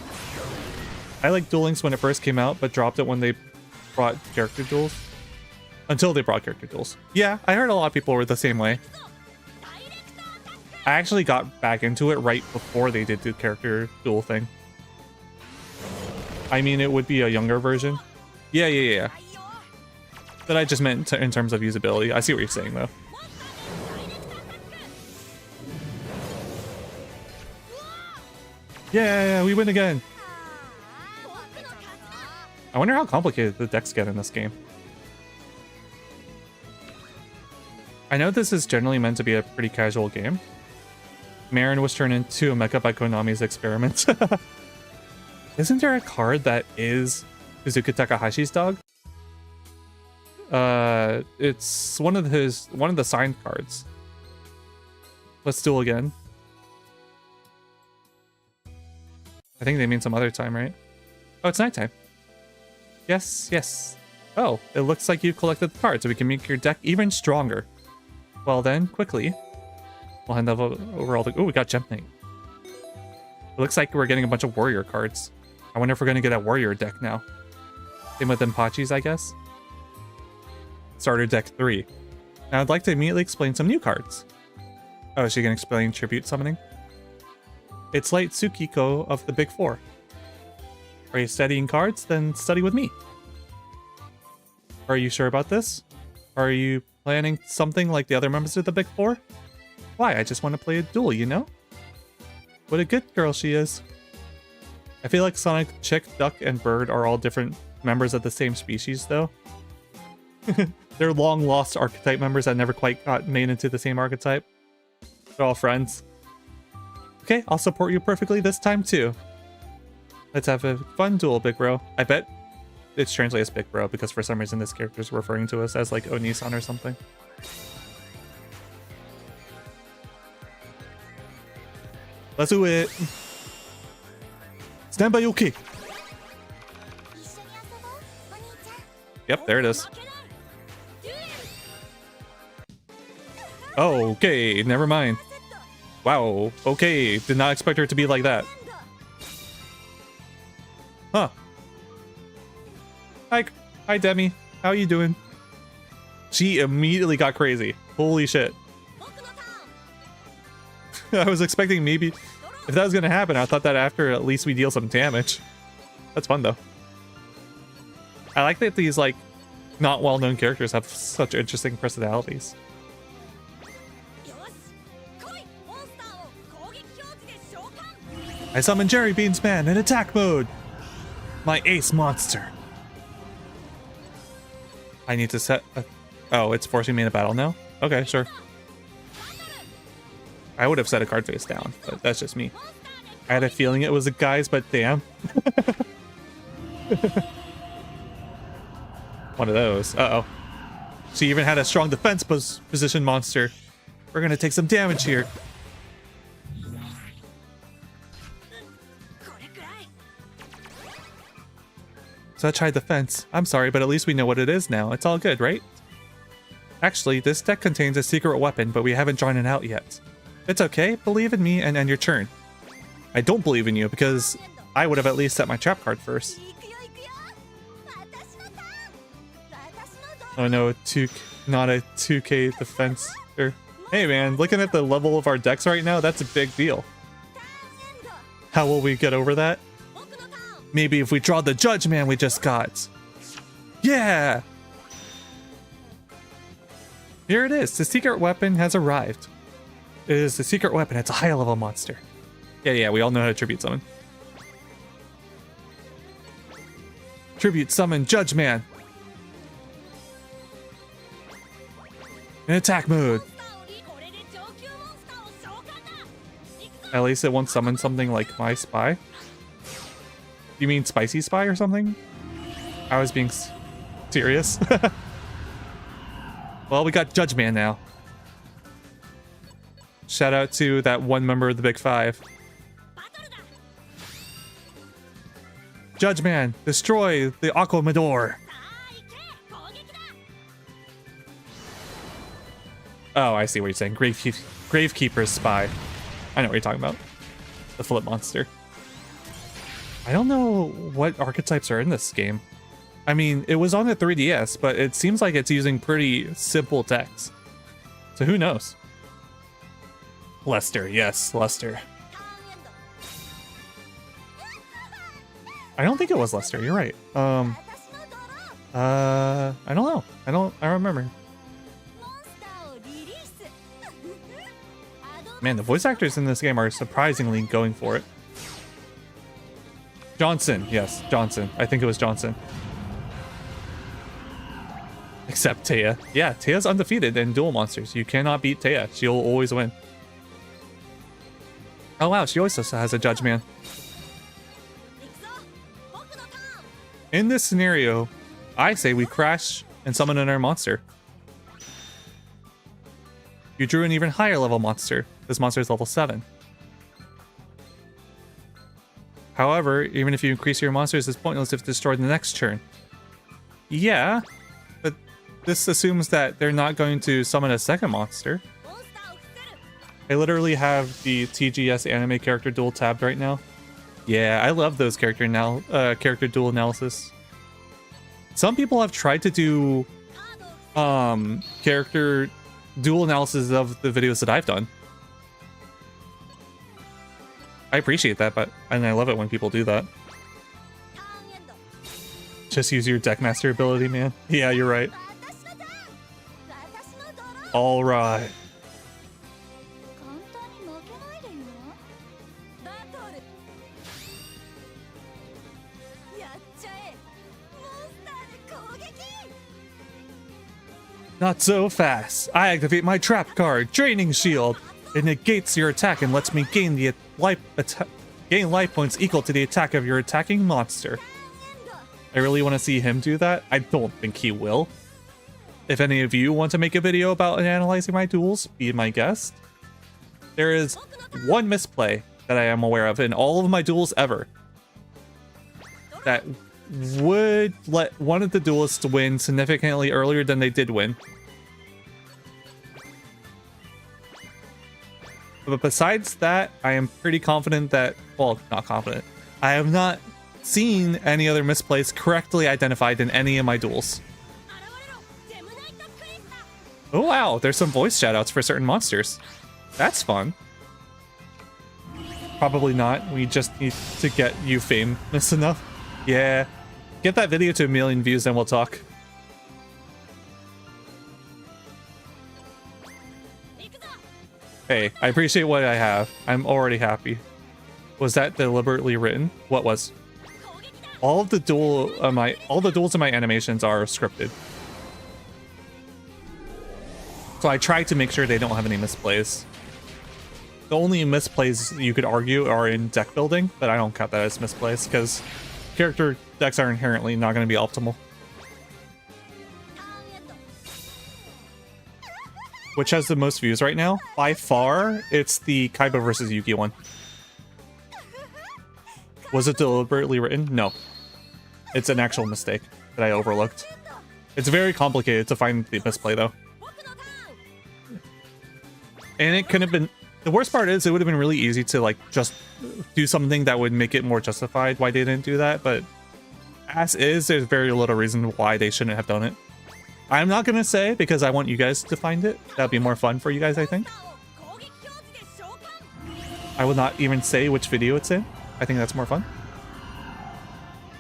I liked Duel Links when it first came out, but dropped it when they brought character duels. Until they brought character duels. Yeah, I heard a lot of people were the same way. I actually got back into it right before they did the character duel thing. I mean, it would be a younger version. Yeah. But I just meant in terms of usability. I see what you're saying, though. Yeah, we win again. I wonder how complicated the decks get in this game. I know this is generally meant to be a pretty casual game. Marin was turned into a mecha by Konami's experiment. Isn't there a card that is Kazuki Takahashi's dog? It's one of the signed cards. Let's duel again. I think they mean some other time, right? Oh, it's nighttime. Yes. Oh, it looks like you've collected the cards, so we can make your deck even stronger. Well then, quickly. We'll hand over all the... Oh, we got Gem Knight. It looks like we're getting a bunch of warrior cards. I wonder if we're going to get a warrior deck now. Same with Denpachi's, I guess. Starter deck 3. Now I'd like to immediately explain some new cards. Oh, is she going to explain tribute summoning? It's Light Tsukiko of the Big Four. Are you studying cards? Then study with me. Are you sure about this? Are you planning something like the other members of the Big Four? Why? I just want to play a duel, you know? What a good girl she is. I feel like Sonic, Chick, Duck, and Bird are all different members of the same species, though. They're long-lost archetype members that never quite got made into the same archetype. They're all friends. Okay, I'll support you perfectly this time, too. Let's have a fun duel, Big Bro. I bet it's translated as Big Bro because for some reason this character's referring to us as like Onisan or something. Let's do it. Stand by your kick. Yep, there it is. Oh, okay, never mind. Wow, okay, did not expect her to be like that. Huh. Hi Demi, how you doing? She immediately got crazy. Holy shit. I was expecting maybe, if that was gonna happen, I thought that after at least we deal some damage. That's fun though. I like that these like not well-known characters have such interesting personalities. I summon Jerry Beans Man in attack mode. My ace monster. I need to set a... Oh, it's forcing me in a battle now? Okay, sure. I would have set a card face down, but that's just me. I had a feeling it was a guy's, but damn. One of those. Uh-oh. She even had a strong defense position monster. We're gonna take some damage here. Such high defense. I'm sorry, but at least we know what it is now. It's all good, right? Actually, this deck contains a secret weapon, but we haven't drawn it out yet. It's okay. Believe in me and end your turn. I don't believe in you because I would have at least set my trap card first. Oh no, not a 2k defense. Hey man, looking at the level of our decks right now, that's a big deal. How will we get over that? Maybe if we draw the Judge Man we just got. Yeah! Here it is. The secret weapon has arrived. It is the secret weapon. It's a high level monster. Yeah, we all know how to tribute summon. Tribute summon Judge Man. In attack mode. At least it won't summon something like my spy. You mean Spicy Spy or something? I was being serious. Well, we got Judge Man now. Shout out to that one member of the Big Five. Judge Man, destroy the Aquamador. Oh, I see what you're saying. Gravekeeper's Spy. I know what you're talking about. The flip monster. I don't know what archetypes are in this game. I mean, it was on the 3DS, but it seems like it's using pretty simple text. So who knows? Lester, yes, Lester. I don't think it was Lester, you're right. I don't know. I don't remember. Man, the voice actors in this game are surprisingly going for it. Johnson, yes, Johnson. I think it was Johnson. Except Taya. Yeah, Taya's undefeated in Duel Monsters. You cannot beat Taya. She'll always win. Oh wow, she also has a Judge Man. In this scenario, I say we crash and summon another monster. You drew an even higher level monster. This monster is level 7. However, even if you increase your monsters, it's pointless if destroyed in the next turn. Yeah, but this assumes that they're not going to summon a second monster. I literally have the TGS anime character duel tabbed right now. Yeah, I love those character duel analysis. Some people have tried to do character duel analysis of the videos that I've done. I appreciate that, and I love it when people do that. Just use your Deckmaster ability, man. Yeah, you're right. All right. Not so fast. I activate my trap card, Draining Shield. It negates your attack and lets me gain the life points equal to the attack of your attacking monster. I really want to see him do that. I don't think he will. If any of you want to make a video about analyzing my duels, be my guest. There is one misplay that I am aware of in all of my duels ever that would let one of the duelists win significantly earlier than they did win. But besides that, I am pretty confident that, well, not confident. I have not seen any other misplays correctly identified in any of my duels. Oh wow, there's some voice shoutouts for certain monsters. That's fun. Probably not. We just need to get you famous enough. Yeah. Get that video to 1 million views, then we'll talk. Hey, I appreciate what I have. I'm already happy. Was that deliberately written? What was? All the duels in my animations are scripted. So I try to make sure they don't have any misplays. The only misplays you could argue are in deck building, but I don't count that as misplays because character decks are inherently not going to be optimal. Which has the most views right now? By far, it's the Kaiba versus Yuki one. Was it deliberately written? No. It's an actual mistake that I overlooked. It's very complicated to find the misplay though. And it could have been... The worst part is it would have been really easy to like just do something that would make it more justified why they didn't do that, but as is, there's very little reason why they shouldn't have done it. I'm not gonna say because I want you guys to find it. That'd be more fun for you guys, I think. I will not even say which video it's in. I think that's more fun.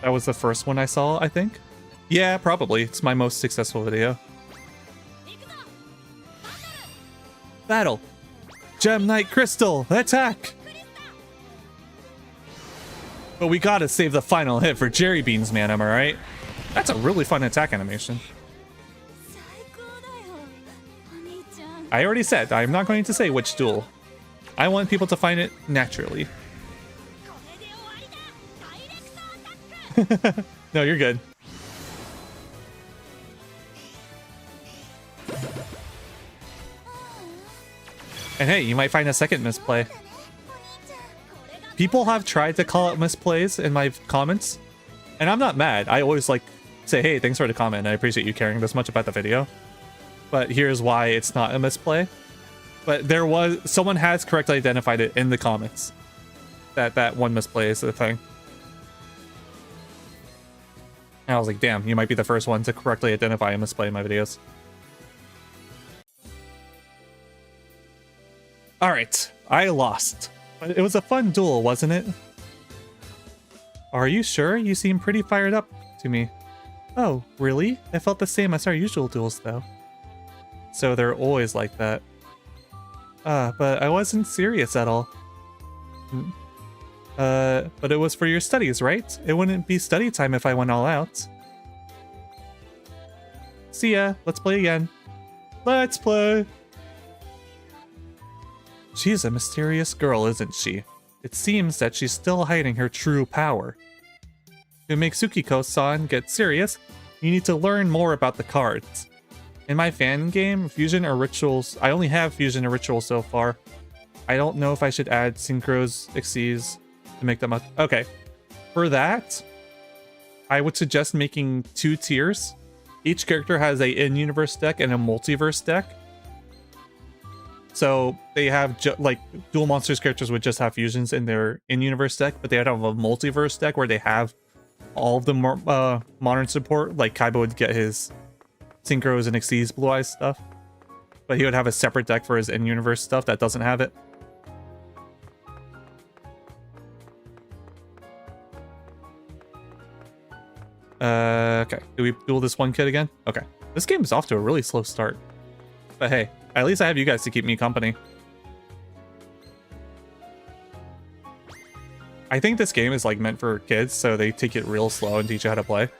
That was the first one I saw, I think. Yeah, probably. It's my most successful video. Battle! Gem Knight Crystal, attack! But we gotta save the final hit for Jerry Beans, man, am I right? That's a really fun attack animation. I already said, I'm not going to say which duel. I want people to find it naturally. No, you're good. And hey, you might find a second misplay. People have tried to call out misplays in my comments, and I'm not mad. I always like say, hey, thanks for the comment. I appreciate you caring this much about the video. But here's why it's not a misplay. But someone has correctly identified it in the comments. That one misplay is the thing. And I was like, damn, you might be the first one to correctly identify a misplay in my videos. Alright, I lost. But it was a fun duel, wasn't it? Are you sure? You seem pretty fired up to me. Oh, really? I felt the same as our usual duels, though. So they're always like that. But I wasn't serious at all. But it was for your studies, right? It wouldn't be study time if I went all out. See ya. Let's play again. Let's play. She's a mysterious girl, isn't she? It seems that she's still hiding her true power. To make Tsukiko-san get serious, you need to learn more about the cards. In my fan game, Fusion or Rituals, I only have Fusion or Rituals so far. I don't know if I should add Synchros, Xyz to make them up. Okay. For that, I would suggest making 2 tiers. Each character has a in-universe deck and a multiverse deck. So they have, like, Duel Monsters characters would just have fusions in their in-universe deck, but they would have a multiverse deck where they have all of the modern support. Like, Kaiba would get his Synchros and Xyz Blue Eyes stuff, but he would have a separate deck for his in-universe stuff that doesn't have it. Okay. Do we duel this one kid again? Okay. This game is off to a really slow start. But hey, at least I have you guys to keep me company. I think this game is like meant for kids, so they take it real slow and teach you how to play.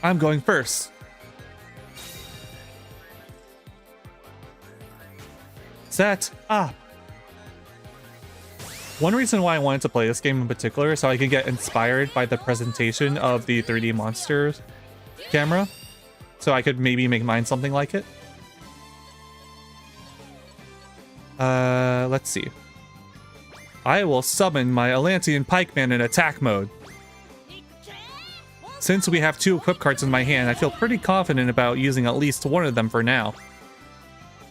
I'm going first. Set up. One reason why I wanted to play this game in particular is so I could get inspired by the presentation of the 3D Monsters camera. So I could maybe make mine something like it. Let's see. I will summon my Atlantean Pikeman in attack mode. Since we have 2 equip cards in my hand, I feel pretty confident about using at least one of them for now.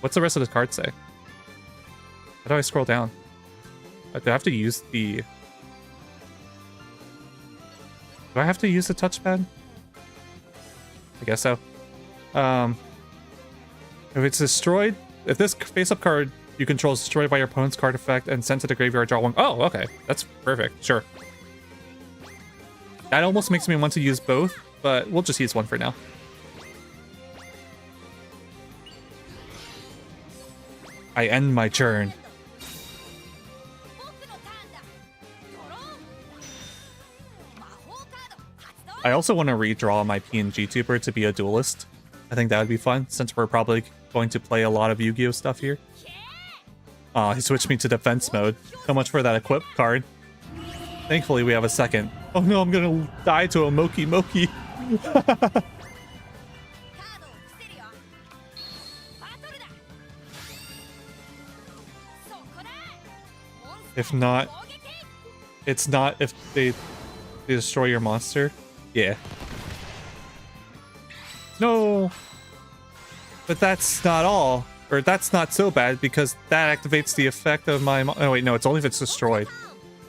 What's the rest of the card say? How do I scroll down? Do I have to use the... Do I have to use the touchpad? I guess so. If it's destroyed... If this face-up card you control is destroyed by your opponent's card effect and sent to the graveyard, draw 1... Oh, okay. That's perfect. Sure. That almost makes me want to use both, but we'll just use one for now. I end my turn. I also want to redraw my PNG tuber to be a duelist. I think that would be fun, since we're probably going to play a lot of Yu-Gi-Oh stuff here. Aw, he switched me to defense mode. So much for that equip card. Thankfully, we have a second. Oh no, I'm gonna die to a Moki Moki. If not, it's not if they destroy your monster. Yeah. No. But that's not all. Or that's not so bad because that activates the effect of my... Oh wait, no, it's only if it's destroyed.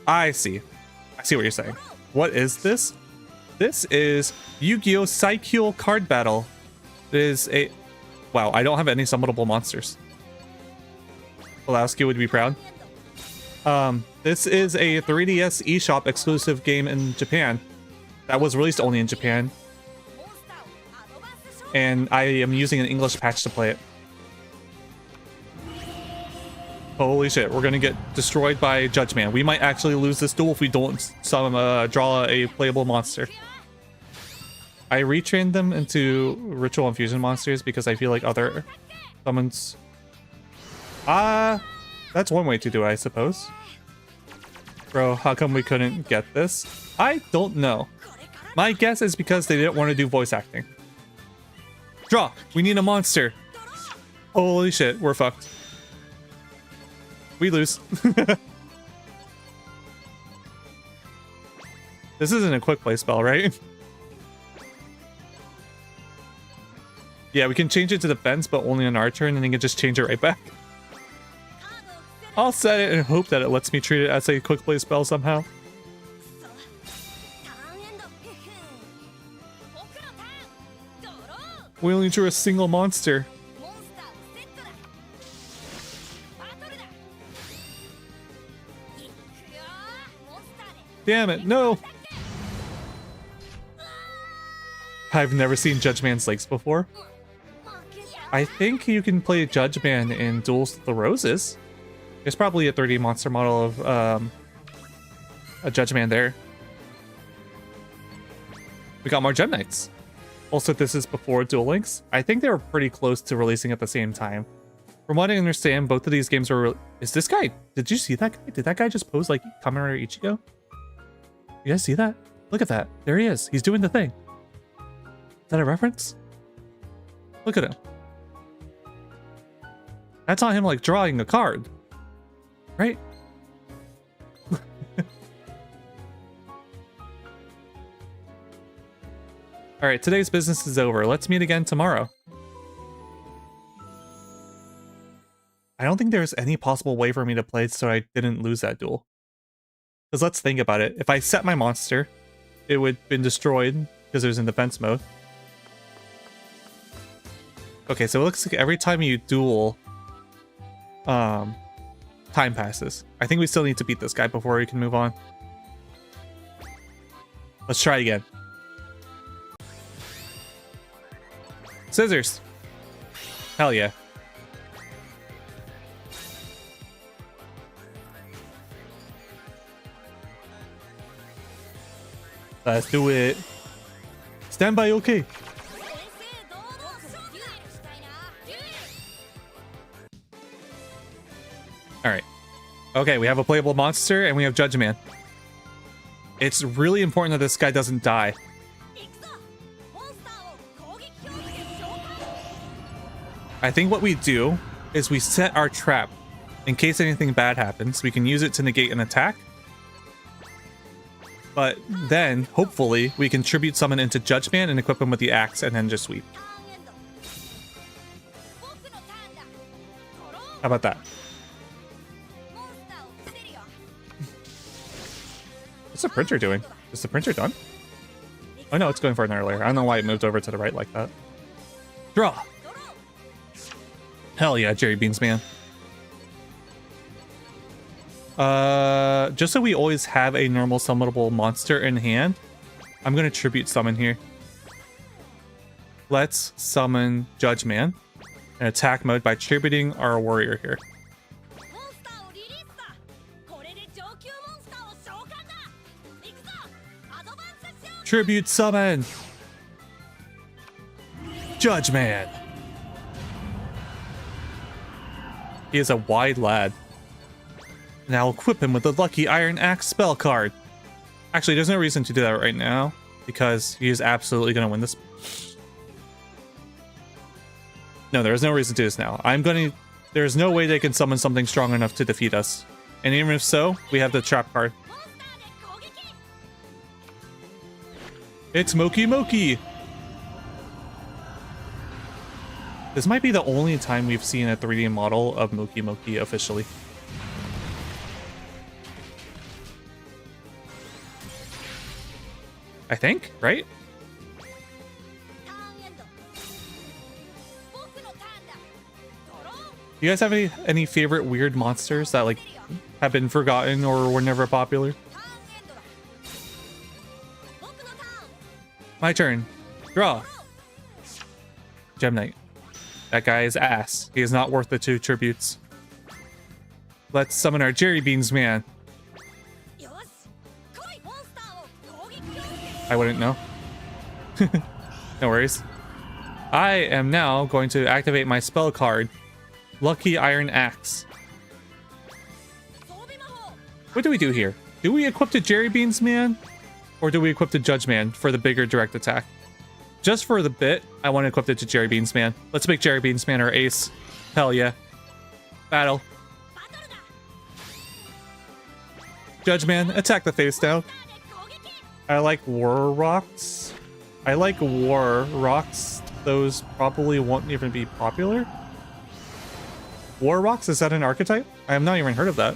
I see. I see what you're saying. What is this? This is Yu-Gi-Oh! Saikyo card battle. It is a... Wow, I don't have any summonable monsters. Pulaski would be proud. This is a 3DS eShop exclusive game in Japan. That was released only in Japan. And I am using an English patch to play it. Holy shit, we're gonna get destroyed by Judge Man. We might actually lose this duel if we don't draw a playable monster. I retrained them into Ritual Infusion monsters because I feel like other summons... that's one way to do it, I suppose. Bro, how come we couldn't get this? I don't know. My guess is because they didn't want to do voice acting. Draw! We need a monster! Holy shit, we're fucked. We lose. This isn't a quick play spell, right? Yeah, we can change it to defense, but only on our turn, and then can just change it right back. I'll set it and hope that it lets me treat it as a quick play spell somehow. We only drew a single monster. Damn it, no! I've never seen Judge Man's legs before. I think you can play Judge Man in Duels of the Roses. There's probably a 3D monster model of a Judge Man there. We got more Gem Knights. Also, this is before Duel Links. I think they were pretty close to releasing at the same time. From what I understand, both of these games were... Is this guy... Did you see that guy? Did that guy just pose like Kamen Rider Ichigo? You guys see that? Look at that. There he is. He's doing the thing. Is that a reference? Look at him. That's not him like drawing a card. Right? Alright, today's business is over. Let's meet again tomorrow. I don't think there's any possible way for me to play so I didn't lose that duel. Because let's think about it. If I set my monster, it would have been destroyed because it was in defense mode. Okay, so it looks like every time you duel, time passes. I think we still need to beat this guy before we can move on. Let's try again. Scissors. Hell yeah. Let's do it. Stand by, okay. Alright. Okay, we have a playable monster and we have Judge Man. It's really important that this guy doesn't die. I think what we do is we set our trap. In case anything bad happens, we can use it to negate an attack. But then, hopefully, we can tribute summon into Judge Man and equip him with the axe and then just sweep. How about that? What's the printer doing? Is the printer done? Oh no, it's going for an earlier. I don't know why it moved over to the right like that. Draw! Hell yeah, Jerry Beans man. Just so we always have a normal summonable monster in hand, I'm gonna tribute summon here. Let's summon Judge Man in attack mode by tributing our warrior here. Tribute summon! Judge Man! He is a wide lad. Now equip him with the lucky Iron Axe spell card. Actually, there's no reason to do that right now, because he is absolutely going to win this. No, there is no reason to do this now. There's no way they can summon something strong enough to defeat us. And even if so, we have the trap card. It's Moki Moki! This might be the only time we've seen a 3D model of Moki Moki officially. I think, right? You guys have any favorite weird monsters that like have been forgotten or were never popular? My turn. Draw. Gem Knight. That guy is ass. He is not worth the 2 tributes. Let's summon our Jerry Beans man. I wouldn't know. No worries. I am now going to activate my spell card, Lucky Iron Axe. What do we do here? Do we equip the Jerry Beans man? Or do we equip the Judge man for the bigger direct attack? Just for the bit, I want to equip it to Jerry Beans man. Let's make Jerry Beans man our ace. Hell yeah. Battle. Judge man, attack the face down. I like War Rocks. I like War Rocks. Those probably won't even be popular. War Rocks, is that an archetype? I have not even heard of that.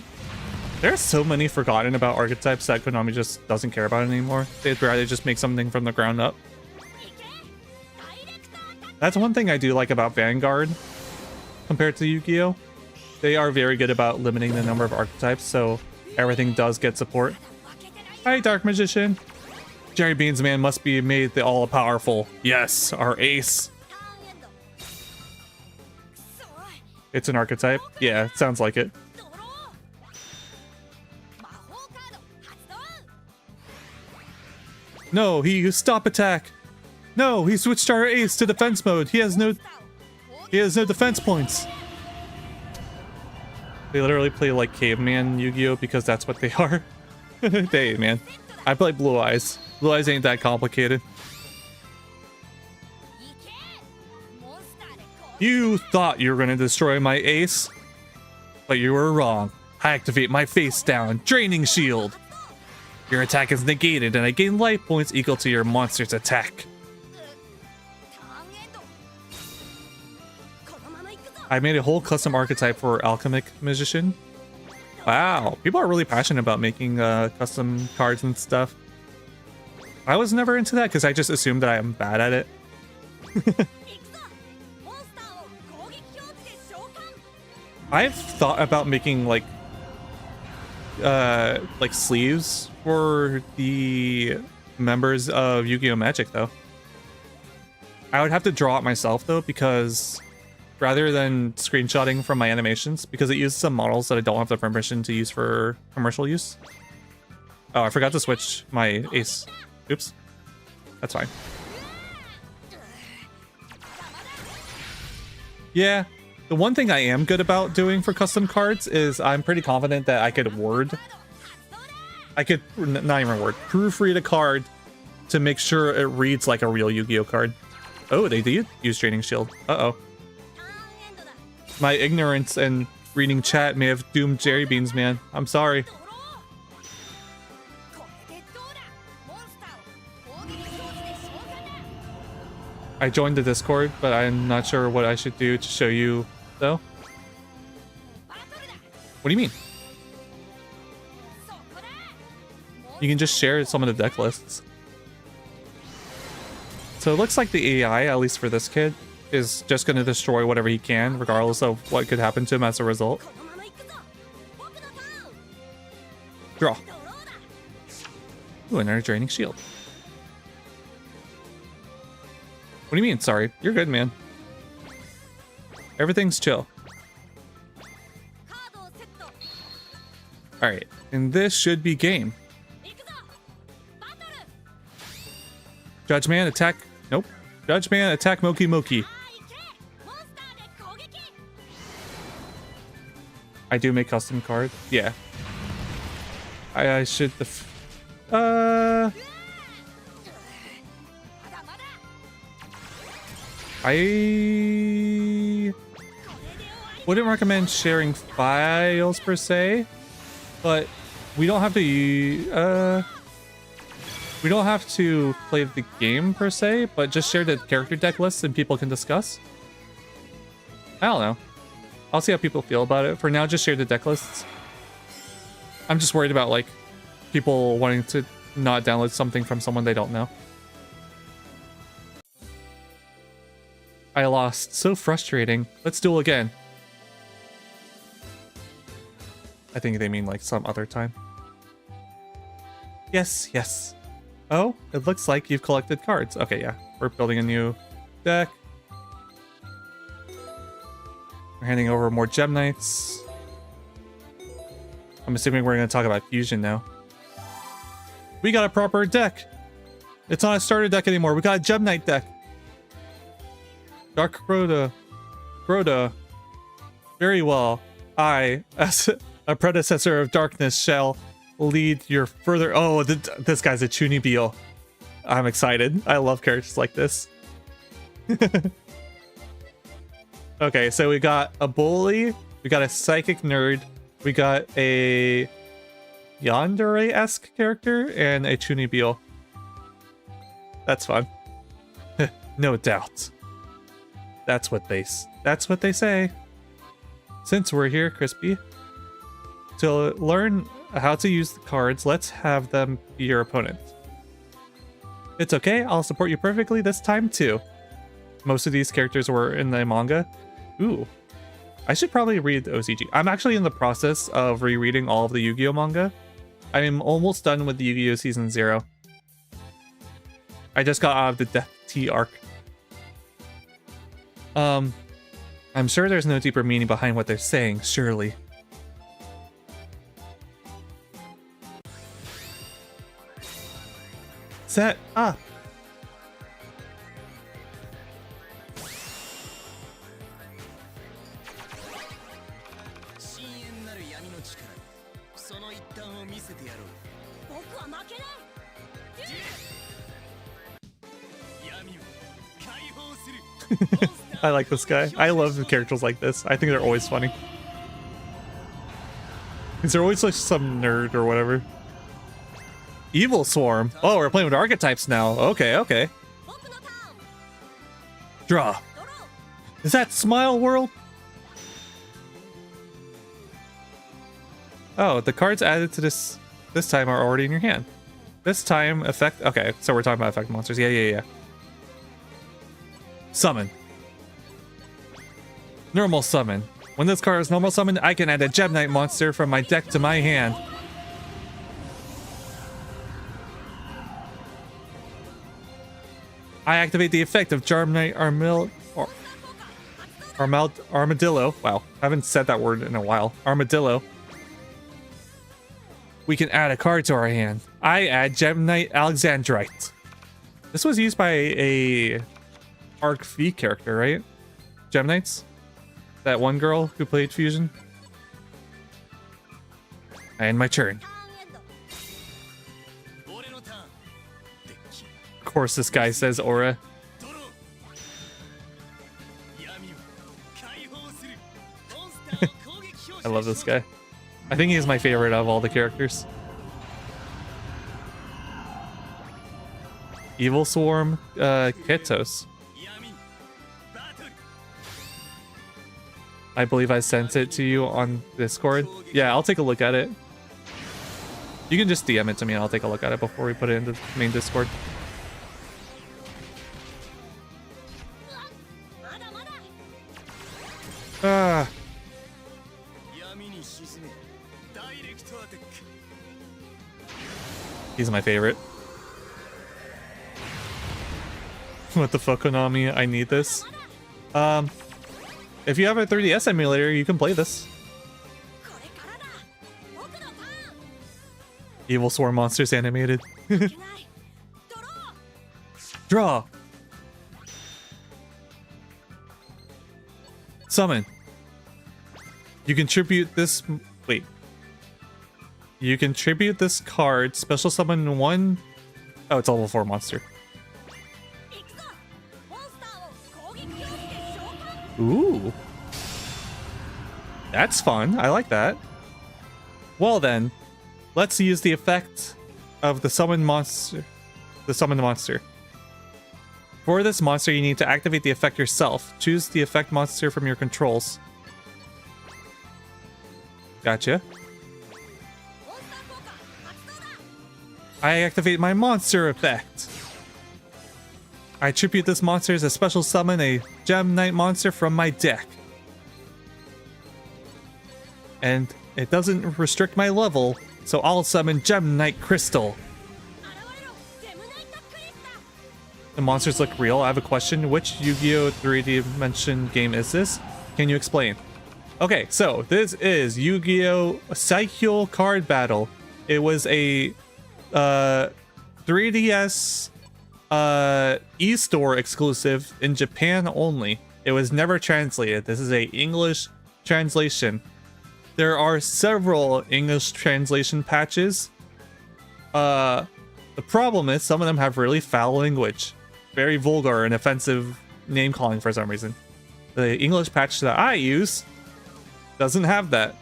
There are so many forgotten about archetypes that Konami just doesn't care about anymore. They'd rather just make something from the ground up. That's one thing I do like about Vanguard compared to Yu-Gi-Oh! They are very good about limiting the number of archetypes, so everything does get support. Hi, Dark Magician. Jerry Beans man must be made the all-powerful. Yes, our ace. It's an archetype? Yeah, it sounds like it. No, he used stop attack. No, he switched our ace to defense mode. He has no defense points. They literally play like caveman Yu-Gi-Oh because that's what they are. Hey, man. I play Blue Eyes. Blue Eyes ain't that complicated. You thought you were going to destroy my ace, but you were wrong. I activate my face down, draining shield. Your attack is negated and I gain life points equal to your monster's attack. I made a whole custom archetype for Alchemic Magician. Wow, people are really passionate about making custom cards and stuff. I was never into that because I just assumed that I am bad at it. I've thought about making like sleeves for the members of Yu-Gi-Oh! Magic though. I would have to draw it myself though, because rather than screenshotting from my animations, because it uses some models that I don't have the permission to use for commercial use. Oh, I forgot to switch my ace. Oops. That's fine. Yeah, the one thing I am good about doing for custom cards is I'm pretty confident that I could not even proofread a card to make sure it reads like a real Yu-Gi-Oh card. Oh, they did use Draining Shield. Uh-oh. My ignorance and reading chat may have doomed Jerry Beans, man. I'm sorry. I joined the Discord, but I'm not sure what I should do to show you, though. What do you mean? You can just share some of the deck lists. So it looks like the AI, at least for this kid, is just going to destroy whatever he can, regardless of what could happen to him as a result. Draw. Ooh, another Draining Shield. What do you mean? Sorry. You're good, man. Everything's chill. Alright, and this should be game. Judge Man, attack. Nope. Judge Man, attack Moki Moki. I do make custom cards. Yeah. I should. I wouldn't recommend sharing files per se, but we don't have to. We don't have to play the game per se, but just share the character deck lists and people can discuss. I don't know. I'll see how people feel about it. For now, just share the deck lists. I'm just worried about like people wanting to not download something from someone they don't know. I lost. So frustrating. Let's duel again. I think they mean like some other time. Yes, yes. Oh, it looks like you've collected cards. Okay, yeah. We're building a new deck. We're handing over more Gem Knights. I'm assuming we're going to talk about Fusion now. We got a proper deck. It's not a starter deck anymore. We got a Gem Knight deck. Dark Crota. Very well. I, as a predecessor of darkness, shall lead your further... Oh, this guy's a Chunibyo. I'm excited. I love characters like this. Okay, so we got a bully, we got a psychic nerd, we got a Yandere-esque character, and a Chunibyo. That's fun. No doubt. That's what they say. Since we're here, Crispy, to learn how to use the cards, let's have them be your opponent. It's okay, I'll support you perfectly this time too. Most of these characters were in the manga. Ooh, I should probably read the OCG. I'm actually in the process of rereading all of the Yu-Gi-Oh manga. I'm almost done with the Yu-Gi-Oh Season 0. I just got out of the Death Tea arc. I'm sure there's no deeper meaning behind what they're saying, surely. Set up! I like this guy. I love the characters like this. I think they're always funny. Because they're always like some nerd or whatever. Evil Swarm. Oh, we're playing with archetypes now. Okay, okay. Draw. Is that Smile World? Oh, the cards added to this time are already in your hand. This time, effect... Okay, so we're talking about effect monsters. Yeah. Summon. Normal summon. When this card is normal summoned, I can add a Gem Knight monster from my deck to my hand. I activate the effect of Gem Knight Armadillo. Wow, I haven't said that word in a while. Armadillo. We can add a card to our hand. I add Gem Knight Alexandrite. This was used by a Arc V character, right? Gem Knights? That one girl who played Fusion? And my turn. Of course this guy says Aura. I love this guy. I think he's my favorite of all the characters. Evil Swarm, Ketos. I believe I sent it to you on Discord. Yeah, I'll take a look at it. You can just DM it to me and I'll take a look at it before we put it into the main Discord. Ah. He's my favorite. What the fuck, Konami? I need this. If you have a 3DS emulator, you can play this. Evil Swarm Monsters animated. Draw. Summon. You contribute this... Wait. You contribute this card, special summon one... Oh, it's a level 4 monster. Ooh. That's fun. I like that. Well then, let's use the effect of the summoned monster. For this monster, you need to activate the effect yourself. Choose the effect monster from your controls. Gotcha. I activate my monster effect. I attribute this monster as a special summon a Gem Knight monster from my deck. And it doesn't restrict my level, so I'll summon Gem Knight Crystal. The monsters look real. I have a question. Which Yu-Gi-Oh! 3D Dimension game is this? Can you explain? Okay, so this is Yu-Gi-Oh! Saikyo Card Battle. It was a 3DS e-store exclusive in Japan only. It was never translated. This is a English translation. There are several English translation patches. The problem is some of them have really foul language. Very vulgar and offensive name calling for some reason. The English patch that I use doesn't have that.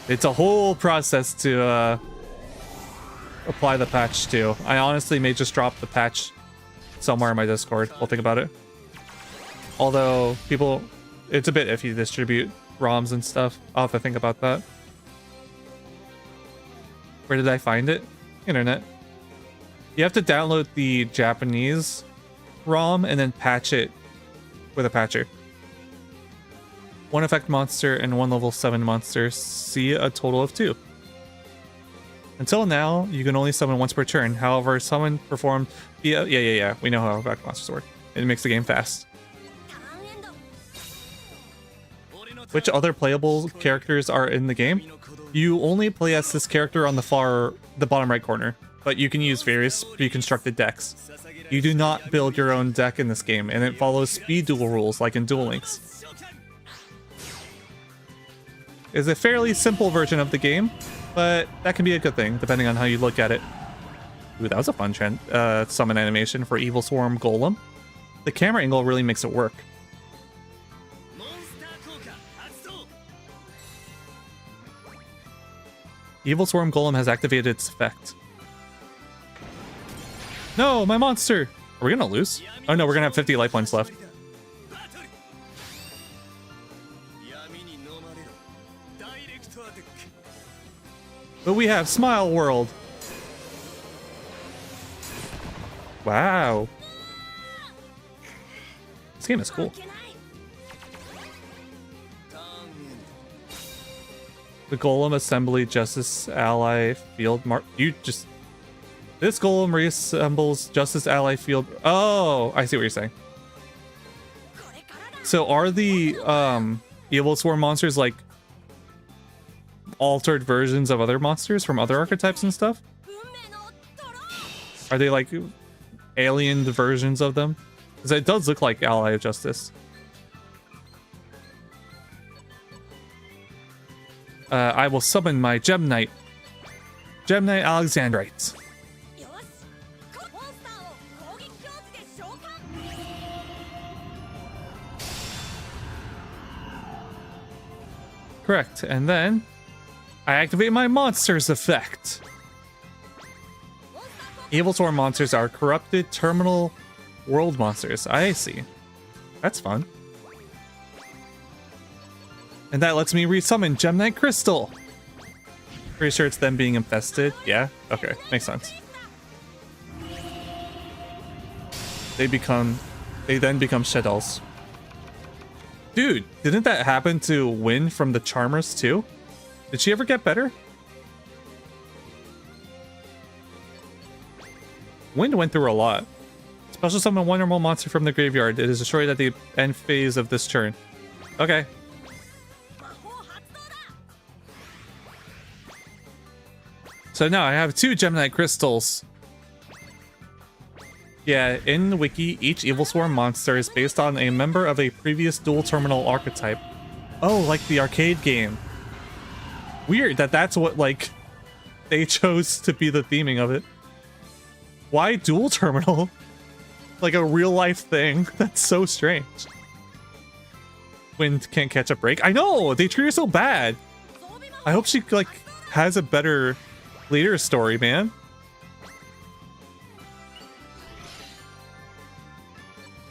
It's a whole process to apply the patch to. I honestly may just drop the patch somewhere in my Discord. We'll think about it. Although people, it's a bit iffy to distribute ROMs and stuff. I'll have to think about that. Where did I find it? Internet. You have to download the Japanese ROM and then patch it with a patcher. One effect monster and one level 7 monster. See a total of 2. Until now, you can only summon once per turn. However, summon performed via... Yeah. We know how effect monsters work. It makes the game fast. Which other playable characters are in the game? You only play as this character on the bottom right corner, but you can use various pre-constructed decks. You do not build your own deck in this game, and it follows speed duel rules like in Duel Links. It's a fairly simple version of the game, but that can be a good thing, depending on how you look at it. Ooh, that was a fun summon animation for Evil Swarm Golem. The camera angle really makes it work. Evil Swarm Golem has activated its effect. No, my monster! Are we gonna lose? Oh no, we're gonna have 50 life points left. But we have Smile World. Wow. This game is cool. The Golem Assembly Justice Ally Field Mark. This Golem reassembles Justice Ally Field. Oh, I see what you're saying. So are the Evil Swarm monsters like altered versions of other monsters from other archetypes and stuff? Are they like alien versions of them? Because it does look like Ally of Justice. I will summon my Gem Knight. Gem Knight Alexandrite. Correct, and then I activate my monsters effect. Evil Swarm monsters are corrupted terminal world monsters. I see. That's fun. And that lets me resummon Gem Knight Crystal. Pretty sure it's them being infested. Yeah? Okay, makes sense. They then become Shadows. Dude, didn't that happen to Win from the Charmers too? Did she ever get better? Wind went through a lot. Special summon one or more monster from the graveyard. It is destroyed at the end phase of this turn. Okay. So now I have 2 Gem Knight crystals. Yeah, in the wiki, each Evil Swarm monster is based on a member of a previous dual terminal archetype. Oh, like the arcade game. Weird that that's what, like, they chose to be the theming of it. Why dual terminal? Like a real life thing. That's so strange. Wind can't catch a break. I know! They treat her so bad. I hope she, like, has a better later story, man.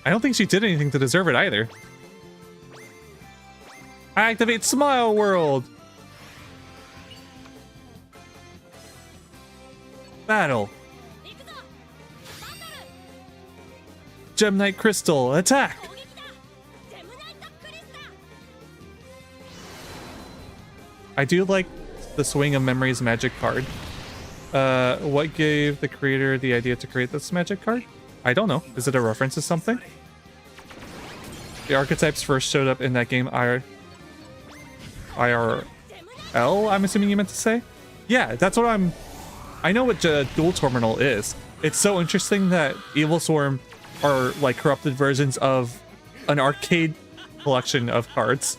I don't think she did anything to deserve it either. Activate Smile World! Battle. Gem Knight Crystal, attack! I do like the Swing of Memories magic card. What gave the creator the idea to create this magic card? I don't know. Is it a reference to something? The archetypes first showed up in that game IRL, I'm assuming you meant to say? Yeah, that's what I know what Duel Terminal is. It's so interesting that Evil Swarm are like corrupted versions of an arcade collection of cards.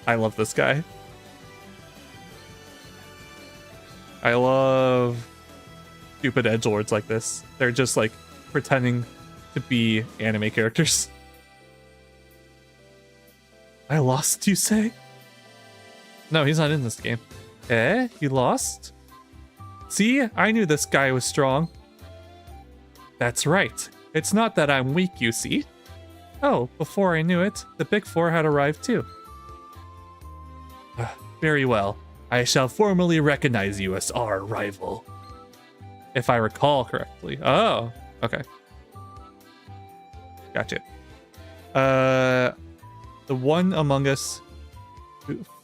I love this guy. I love stupid edgelords like this. They're just like pretending to be anime characters. I lost, you say? No, he's not in this game. Eh? You lost? See? I knew this guy was strong. That's right. It's not that I'm weak, you see. Oh, before I knew it, the Big Four had arrived too. Very well. I shall formally recognize you as our rival. If I recall correctly. Oh, okay. Gotcha. The one among us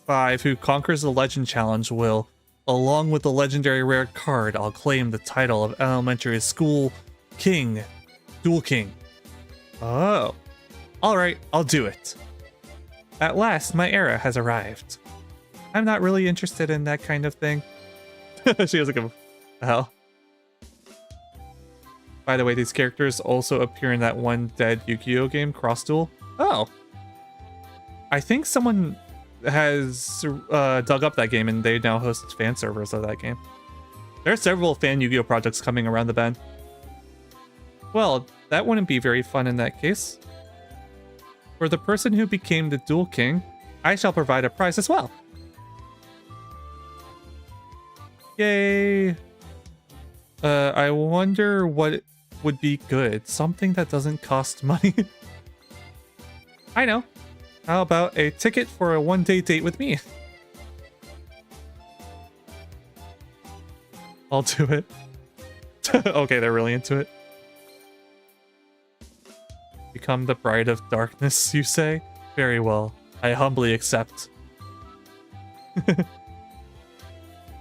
five who conquers the legend challenge will, along with the legendary rare card, I'll claim the title of elementary school king, duel king. Oh, all right, I'll do it. At last, my era has arrived. I'm not really interested in that kind of thing. She doesn't give a hell. By the way, these characters also appear in that one dead Yu-Gi-Oh game, Cross Duel. Oh. I think someone has dug up that game and they now host fan servers of that game. There are several fan Yu-Gi-Oh projects coming around the bend. Well, that wouldn't be very fun in that case. For the person who became the Duel King, I shall provide a prize as well. Yay! I wonder what would be good. Something that doesn't cost money. I know. How about a ticket for a one-day date with me? I'll do it. Okay, they're really into it. Become the bride of darkness, you say? Very well. I humbly accept.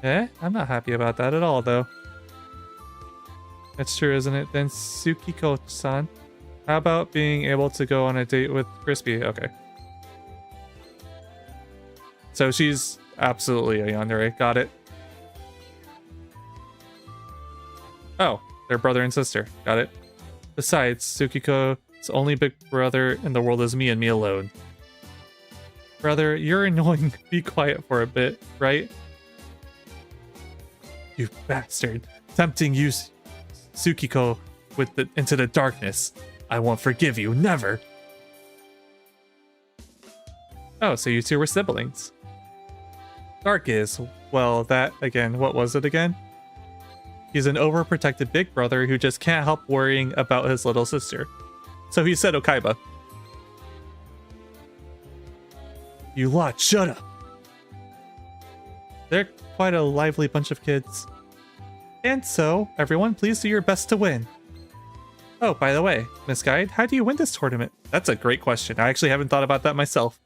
Eh? I'm not happy about that at all, though. That's true, isn't it? Then Tsukiko-san, how about being able to go on a date with Crispy? Okay. So she's absolutely a yandere. Got it. Oh, they're brother and sister. Got it. Besides, Tsukiko's only big brother in the world is me and me alone. Brother, you're annoying. Be quiet for a bit, right? You bastard. Tempting you, Tsukiko, into the darkness. I won't forgive you, never. Oh, so you two were siblings. Dark is, well, that, again, what was it again? He's an overprotected big brother who just can't help worrying about his little sister. So he said Okaiba. You lot, shut up. They're quite a lively bunch of kids. And so, everyone, please do your best to win. Oh, by the way, Miss Guide, how do you win this tournament? That's a great question. I actually haven't thought about that myself.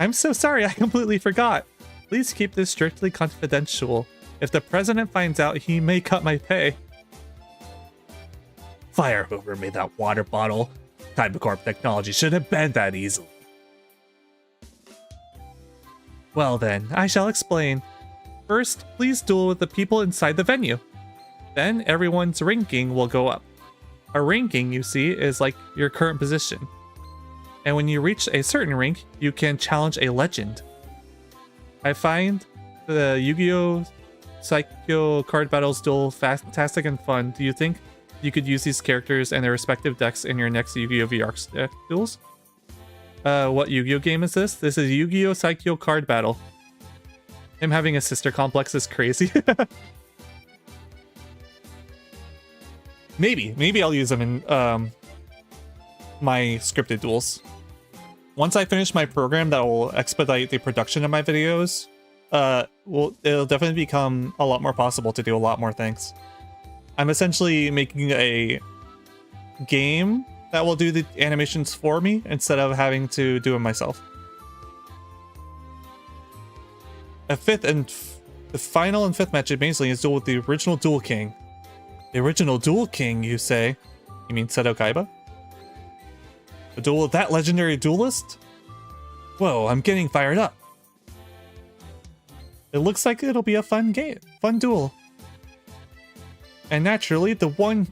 I'm so sorry, I completely forgot. Please keep this strictly confidential. If the president finds out, he may cut my pay. Fire whoever made that water bottle. Cybercorp technology shouldn't bend that easily. Well then, I shall explain. First, please duel with the people inside the venue. Then everyone's ranking will go up. A ranking, you see, is like your current position. And when you reach a certain rank, you can challenge a legend. I find the Yu-Gi-Oh! Psycho card battles duel fantastic and fun. Do you think you could use these characters and their respective decks in your next Yu-Gi-Oh! VR duels? What Yu-Gi-Oh! Game is this? This is Yu-Gi-Oh! Psycho card battle. Him having a sister complex is crazy. Maybe I'll use them in my scripted duels. Once I finish my program that will expedite the production of my videos, Well, it'll definitely become a lot more possible to do a lot more things. I'm essentially making a game that will do the animations for me instead of having to do it myself. The final and fifth match amazingly is duel with the original Duel King. The original Duel King, you say? You mean Seto Kaiba? A duel with that legendary duelist? Whoa, I'm getting fired up. It looks like it'll be a fun duel. And naturally, the one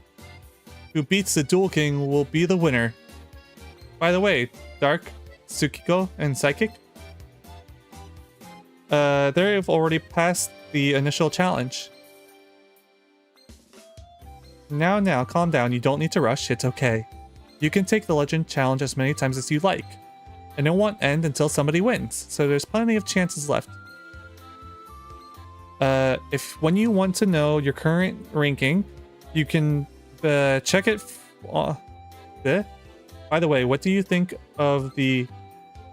who beats the Duel King will be the winner. By the way, Dark, Tsukiko, and Psychic, they've already passed the initial challenge. Now, calm down. You don't need to rush. It's okay. You can take the legend challenge as many times as you like. And it won't end until somebody wins, so there's plenty of chances left. When you want to know your current ranking, you can check it. By the way, what do you think of the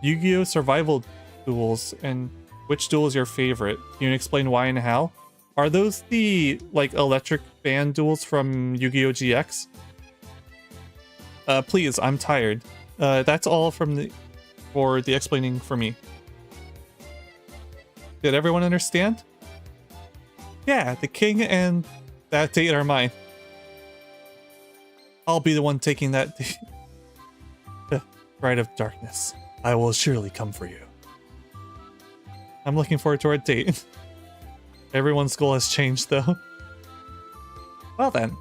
Yu-Gi-Oh! Survival duels, and which duel is your favorite? Can you explain why and how? Are those the like electric band duels from Yu-Gi-Oh! GX? Please, I'm tired. That's all for the explaining for me. Did everyone understand? Yeah, the king and that date are mine. I'll be the one taking that the Rite of Darkness. I will surely come for you. I'm looking forward to our date. Everyone's goal has changed though. Well then,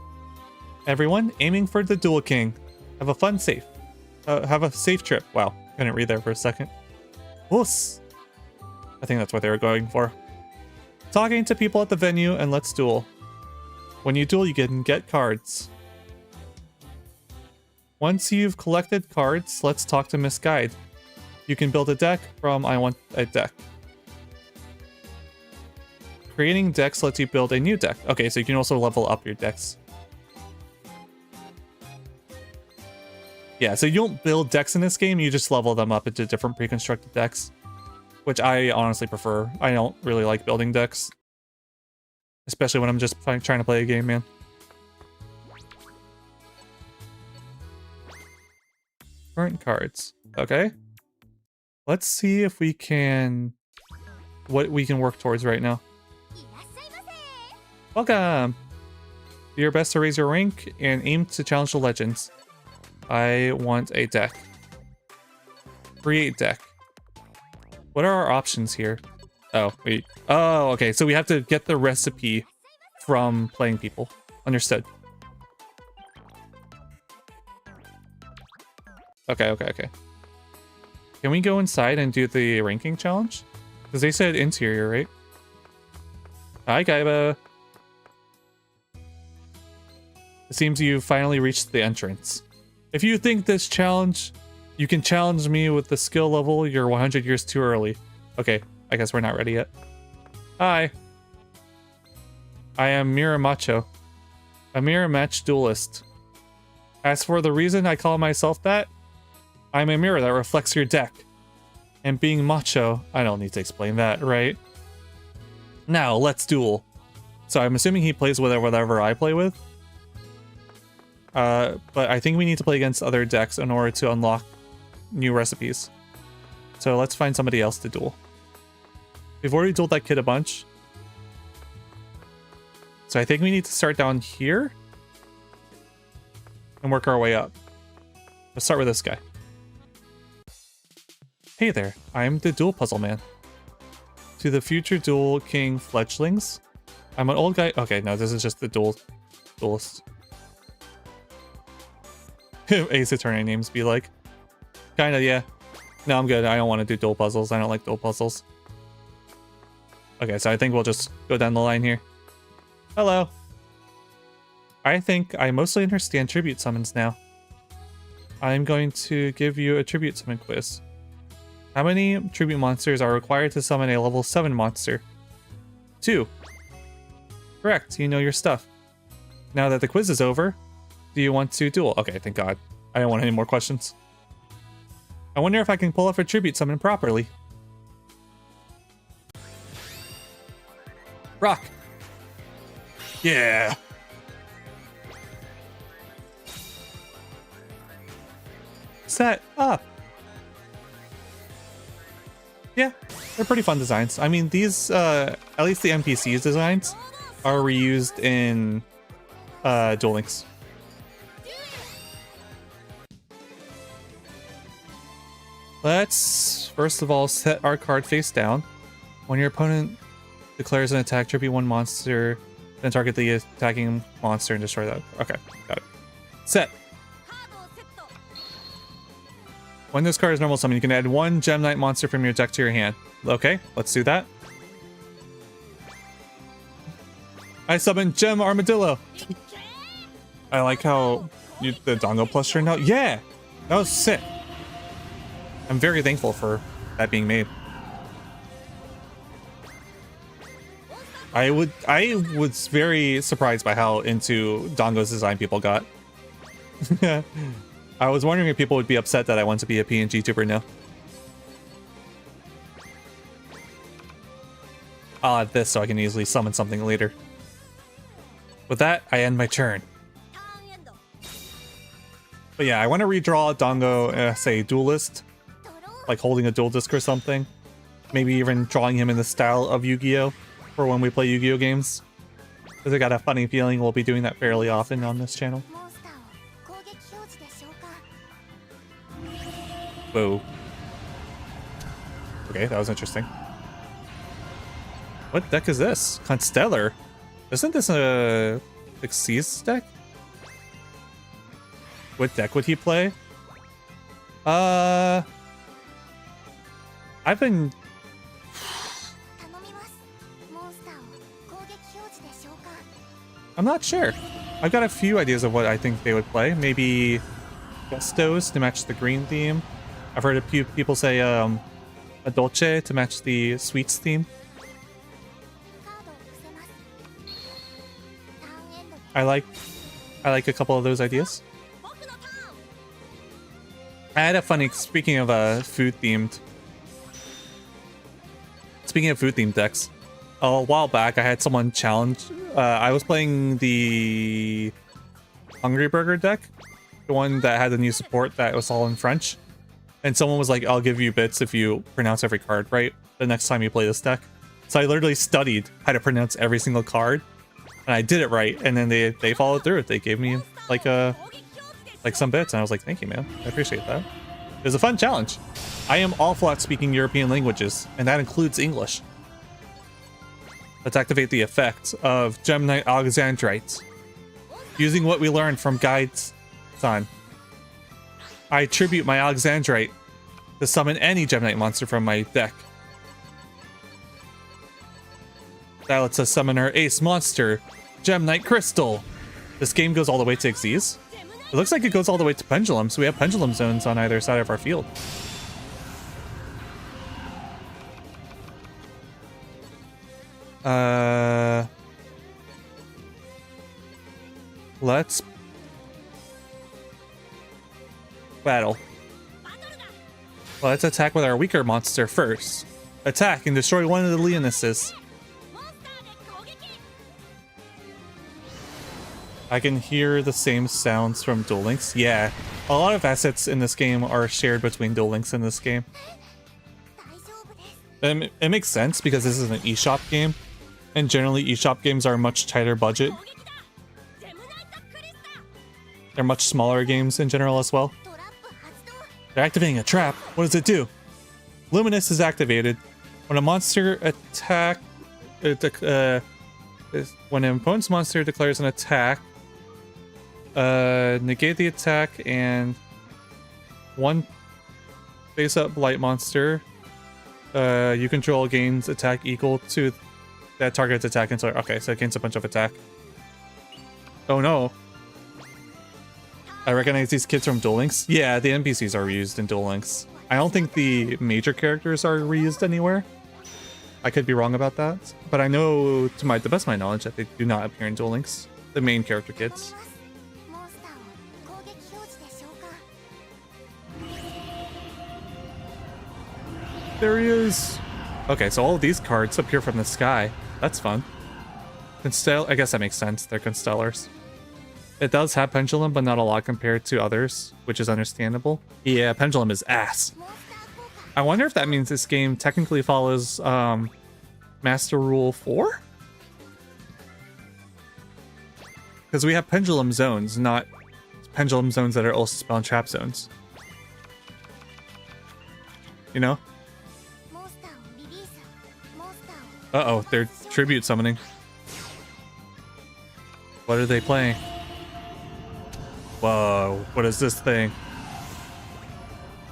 everyone aiming for the Duel King. Have a safe trip. Wow, couldn't read there for a second. Wuss. I think that's what they were going for. Talking to people at the venue and let's duel. When you duel, you can get cards. Once you've collected cards, let's talk to Miss Guide. You can build a deck from I want a deck. Creating decks lets you build a new deck. Okay, so you can also level up your decks. Yeah, so you don't build decks in this game, you just level them up into different pre-constructed decks. Which I honestly prefer. I don't really like building decks. Especially when I'm just trying to play a game, man. Current cards. Okay. Let's see if we can... what we can work towards right now. Welcome! Do your best to raise your rank and aim to challenge the legends. I want a deck. Create deck. What are our options here? Oh, wait. Oh, okay. So we have to get the recipe from playing people. Understood. Okay. Can we go inside and do the ranking challenge? Because they said interior, right? Hi, Kaiba. It seems you finally reached the entrance. If you think this challenge... you can challenge me with the skill level, you're 100 years too early. Okay, I guess we're not ready yet. Hi. I am Mira Macho. A mirror match duelist. As for the reason I call myself that, I'm a mirror that reflects your deck. And being macho, I don't need to explain that, right? Now, let's duel. So I'm assuming he plays with whatever I play with. But I think we need to play against other decks in order to unlock new recipes. So let's find somebody else to duel. We've already dueled that kid a bunch. So I think we need to start down here and work our way up. Let's start with this guy. Hey there, I'm the Duel Puzzle Man. To the future Duel King fledglings. I'm an old guy. Okay, no, this is just the duelist. Ace Attorney names be like. Kinda, yeah. No, I'm good. I don't want to do duel puzzles. I don't like duel puzzles. Okay, so I think we'll just go down the line here. Hello. I think I mostly understand tribute summons now. I'm going to give you a tribute summon quiz. How many tribute monsters are required to summon a level 7 monster? 2. Correct, you know your stuff. Now that the quiz is over, do you want to duel? Okay, thank God. I don't want any more questions. I wonder if I can pull off a tribute summon properly. Rock. Yeah. Set up. Yeah, they're pretty fun designs. I mean, these, at least the NPCs designs, are reused in Duel Links. Let's first of all set our card face down. When your opponent declares an attack, tribute one monster, then target the attacking monster and destroy that. Okay, got it. Set. When this card is normal summon, you can add one Gem Knight monster from your deck to your hand. Okay, let's do that. I summon Gem Armadillo. I like how the Dongo Plus turned out. Yeah, that was sick. I'm very thankful for that being made. I was very surprised by how into Dongo's design people got. I was wondering if people would be upset that I want to be a PNG tuber now. I'll add this so I can easily summon something later. With that, I end my turn. But yeah, I want to redraw Dongo, say, Duelist. Like holding a dual disc or something. Maybe even drawing him in the style of Yu-Gi-Oh! For when we play Yu-Gi-Oh! Games. Because I got a funny feeling we'll be doing that fairly often on this channel. Whoa. Okay, that was interesting. What deck is this? Constellar? Isn't this a Xyz deck? What deck would he play? I've been... I'm not sure. I've got a few ideas of what I think they would play. Maybe Gustos to match the green theme. I've heard a few people say a Dolce to match the sweets theme. I like a couple of those ideas. I had a funny, speaking of food themed decks, a while back I had someone challenge. I was playing the Hungry Burger deck, the one that had the new support that was all in French, and someone was like, "I'll give you bits if you pronounce every card right the next time you play this deck." So I literally studied how to pronounce every single card, and I did it right. And then they followed through. They gave me like some bits, and I was like, "Thank you, man. I appreciate that." It was a fun challenge. I am all flat speaking European languages, and that includes English. Let's activate the effect of Gem Knight Alexandrite. Using what we learned from Guide's Son, I attribute my Alexandrite to summon any Gem Knight monster from my deck. That lets us summon our ace monster, Gem Knight Crystal. This game goes all the way to Xyz. It looks like it goes all the way to Pendulum, so we have Pendulum zones on either side of our field. Let's battle. Let's attack with our weaker monster first. Attack and destroy one of the Leonesses. I can hear the same sounds from Duel Links. Yeah, a lot of assets in this game are shared between Duel Links in this game. It makes sense because this is an eShop game, and generally eShop games are much tighter budget. They're much smaller games in general as well. They're activating a trap. What does it do? Luminous is activated. When a monster attack... when an opponent's monster declares an attack, negate the attack and one face-up light monster you control gains attack equal to that target's attack until... Okay, so it gains a bunch of attack. Oh no. I recognize these kids from Duel Links. Yeah, the NPCs are reused in Duel Links. I don't think the major characters are reused anywhere. I could be wrong about that, but I know, to the best of my knowledge, that they do not appear in Duel Links. The main character kids. There he is. Okay, so all of these cards appear from the sky. That's fun. Constel, I guess that makes sense. They're Constellars. It does have Pendulum, but not a lot compared to others, which is understandable. Yeah, Pendulum is ass. I wonder if that means this game technically follows Master Rule 4? Because we have Pendulum Zones, not Pendulum Zones that are also spell and trap zones. You know? Uh-oh, they're tribute summoning. What are they playing? Whoa, what is this thing?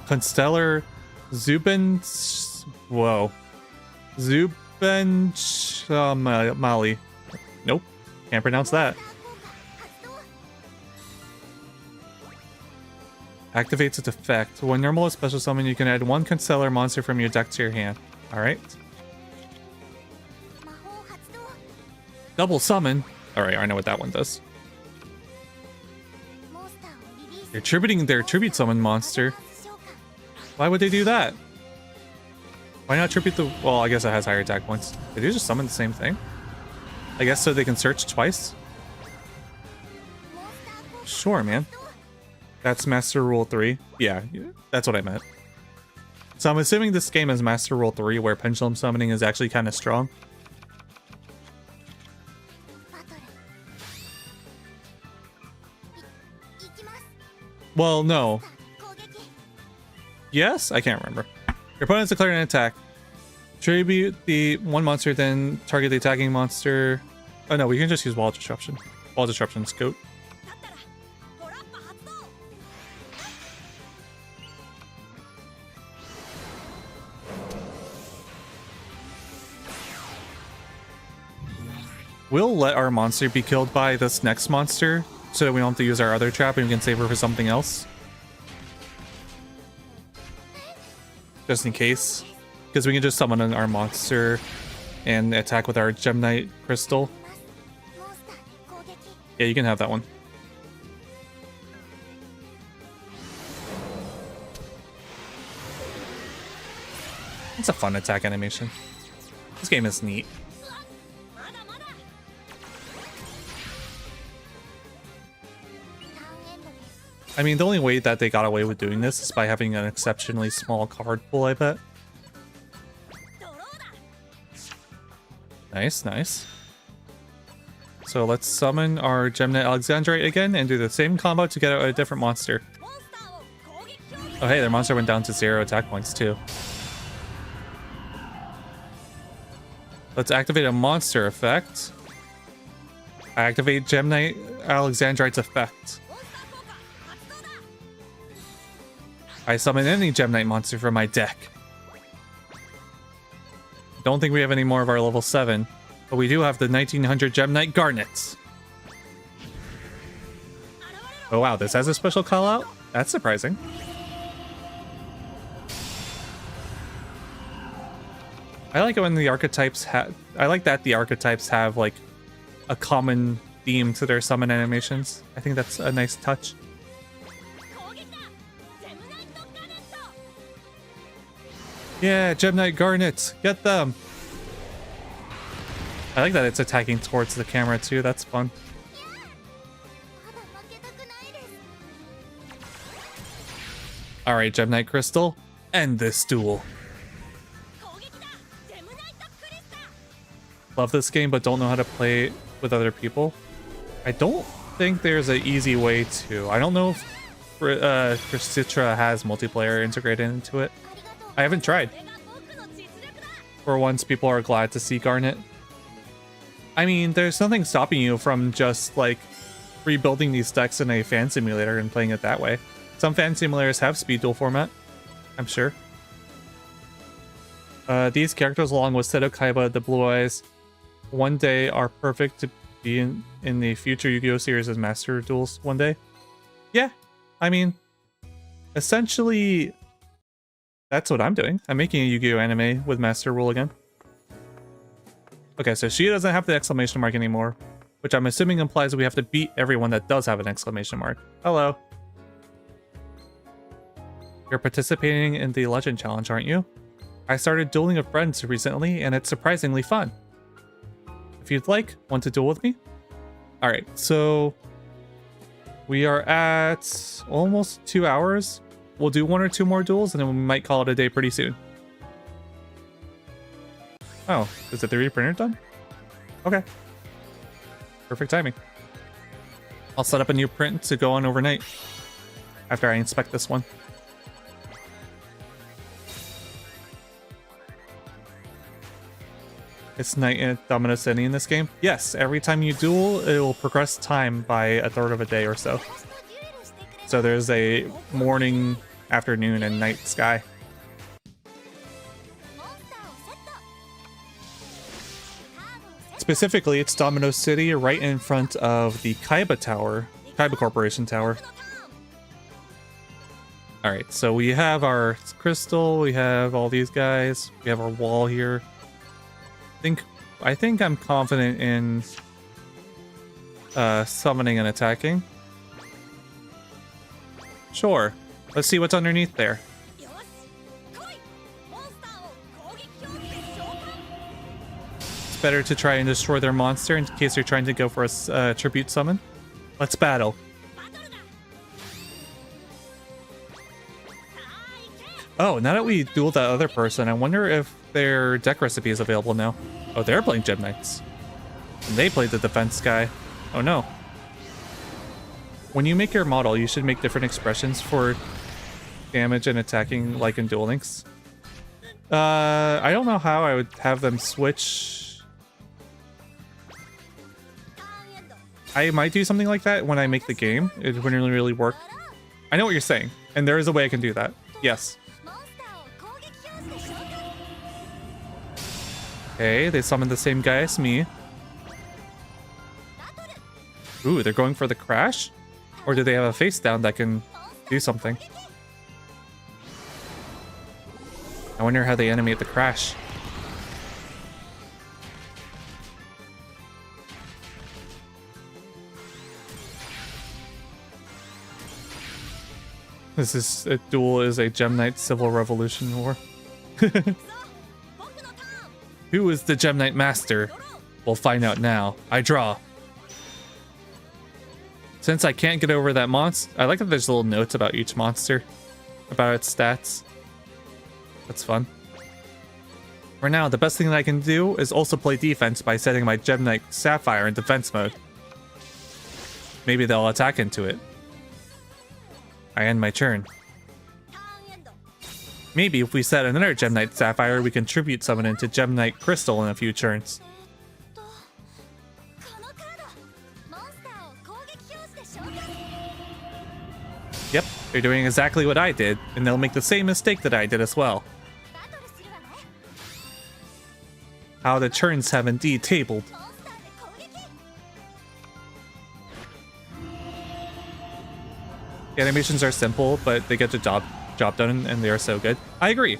Constellar Zuben... Whoa. Zuben... Mali. Nope, can't pronounce that. Activates its effect. When normal or special summon, you can add one Constellar monster from your deck to your hand. Alright. Double summon. Alright, I know what that one does. They're tributing their tribute summon monster. Why would they do that? Why not tribute the... Well, I guess it has higher attack points. Did they just summon the same thing? I guess so they can search twice? Sure, man. That's Master Rule 3. Yeah, that's what I meant. So I'm assuming this game is Master Rule 3, where Pendulum Summoning is actually kind of strong. Well, no. Yes? I can't remember. Your opponent's declared an attack. Tribute the one monster, then target the attacking monster. Oh no, we can just use Wall Disruption. Wall Disruption's goat. We'll let our monster be killed by this next monster, so that we don't have to use our other trap and we can save her for something else. Just in case. Because we can just summon our monster and attack with our Gemnite Crystal. Yeah, you can have that one. It's a fun attack animation. This game is neat. I mean, the only way that they got away with doing this is by having an exceptionally small card pool, I bet. Nice, nice. So let's summon our Gemnite Alexandrite again and do the same combo to get out a different monster. Oh hey, their monster went down to 0 attack points too. Let's activate a monster effect. I activate Gemnite Alexandrite's effect. I summon any Gemnite monster from my deck. Don't think we have any more of our level 7, but we do have the 1900 Gemnite Garnets. Oh wow, this has a special call out? That's surprising. I like it when the archetypes have... I like that the archetypes have like a common theme to their summon animations. I think that's a nice touch. Yeah, Gemnite Garnets, get them! I like that it's attacking towards the camera too, that's fun. Alright, Gemnite Crystal, end this duel. Love this game, but don't know how to play it with other people. I don't think there's an easy way to. I don't know if Citra has multiplayer integrated into it. I haven't tried. For once, people are glad to see Garnet. I mean, there's nothing stopping you from just, like, rebuilding these decks in a fan simulator and playing it that way. Some fan simulators have speed duel format, I'm sure. These characters, along with Seto Kaiba, the Blue Eyes, one day are perfect to be in the future Yu-Gi-Oh! Series as Master Duels one day. Yeah, I mean, essentially... That's what I'm doing. I'm making a Yu-Gi-Oh! Anime with Master Rule again. Okay, so she doesn't have the exclamation mark anymore, which I'm assuming implies we have to beat everyone that does have an exclamation mark. Hello. You're participating in the Legend Challenge, aren't you? I started dueling with friends recently, and it's surprisingly fun. if you'd like. Want to duel with me? Alright, so we are at almost 2 hours. We'll do 1 or 2 more duels and then we might call it a day pretty soon. Oh, is the 3D printer done? Okay. Perfect timing. I'll set up a new print to go on overnight after I inspect this one. It's night in Domino City in this game. Yes, every time you duel, it will progress time by 1/3 of a day or so. So there's a morning, afternoon, and night sky. Specifically, it's Domino City right in front of the Kaiba Tower, Kaiba Corporation Tower. Alright, so we have our crystal, we have all these guys, we have our wall here. I think I'm confident in summoning and attacking. Sure. Let's see what's underneath there. It's better to try and destroy their monster in case they're trying to go for a tribute summon. Let's battle. Oh, now that we dueled that other person, I wonder if their deck recipe is available now. Oh, they're playing Gem Knights. And they played the defense guy. Oh no. When you make your model, you should make different expressions for damage and attacking like in Duel Links. I don't know how I would have them switch. I might do something like that when I make the game. It wouldn't really work. I know what you're saying, and there is a way I can do that. Yes. Okay, they summoned the same guy as me. Ooh, they're going for the crash? Or do they have a face down that can do something? I wonder how they animate the crash. This is a duel is a Gem Knight Civil Revolution war. Who is the Gem Knight Master? We'll find out now. I draw. Since I can't get over that monster, I like that there's little notes about each monster, about its stats. That's fun. For now, the best thing that I can do is also play defense by setting my Gem Knight Sapphire in defense mode. Maybe they'll attack into it. I end my turn. Maybe if we set another Gem Knight Sapphire, we can tribute summon into Gem Knight Crystal in a few turns. Yep, they're doing exactly what I did, and they'll make the same mistake that I did as well. How the turns have indeed tabled. The animations are simple, but they get the job done, and they are so good. I agree.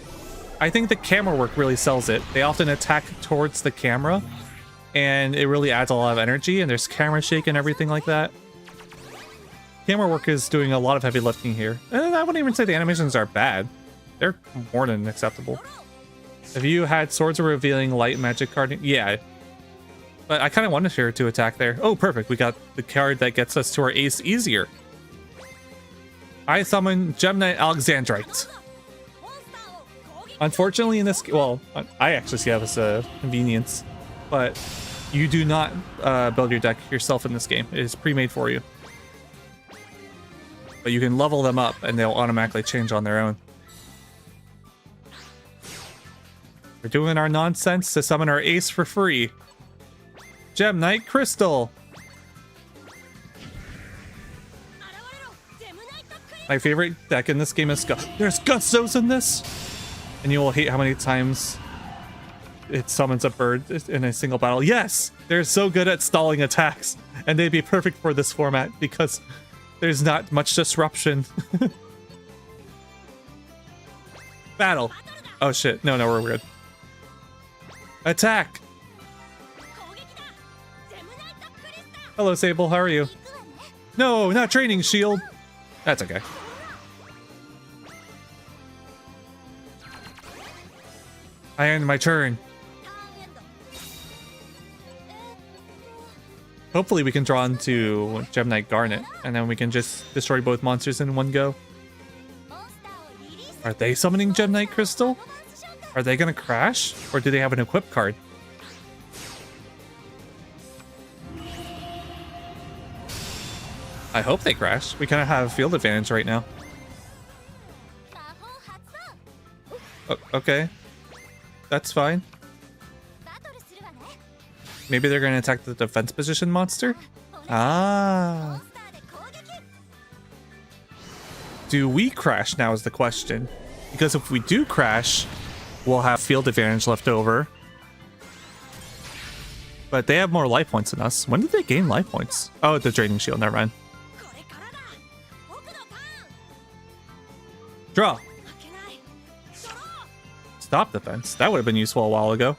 I think the camera work really sells it. They often attack towards the camera, and it really adds a lot of energy, and there's camera shake and everything like that. Camera work is doing a lot of heavy lifting here. And I wouldn't even say the animations are bad. They're more than acceptable. Have you had Swords of Revealing Light Magic card? Yeah. But I kind of wanted her to attack there. Oh, perfect. We got the card that gets us to our ace easier. I summon Gem Knight Alexandrite. Unfortunately in this, well, I actually see that as a convenience, but you do not build your deck yourself in this game. It is pre-made for you. But you can level them up and they'll automatically change on their own. We're doing our nonsense to summon our ace for free. Gem Knight Crystal. My favorite deck in this game is there's Gustos in this! And you will hate how many times it summons a bird in a single battle. Yes! They're so good at stalling attacks. And they'd be perfect for this format because there's not much disruption. Battle. Oh shit. No, we're good. Attack! Hello, Sable. How are you? No, not training shield. That's okay. I end my turn. Hopefully we can draw into Gem Knight Garnet, and then we can just destroy both monsters in one go. Are they summoning Gem Knight Crystal? Are they gonna crash? Or do they have an equip card? I hope they crash. We kind of have field advantage right now. Okay. That's fine. Maybe they're going to attack the defense position monster? Ah. Do we crash now is the question. Because if we do crash, we'll have field advantage left over. But they have more life points than us. When did they gain life points? Oh, the draining shield, never mind. Draw. Stop defense. That would have been useful a while ago.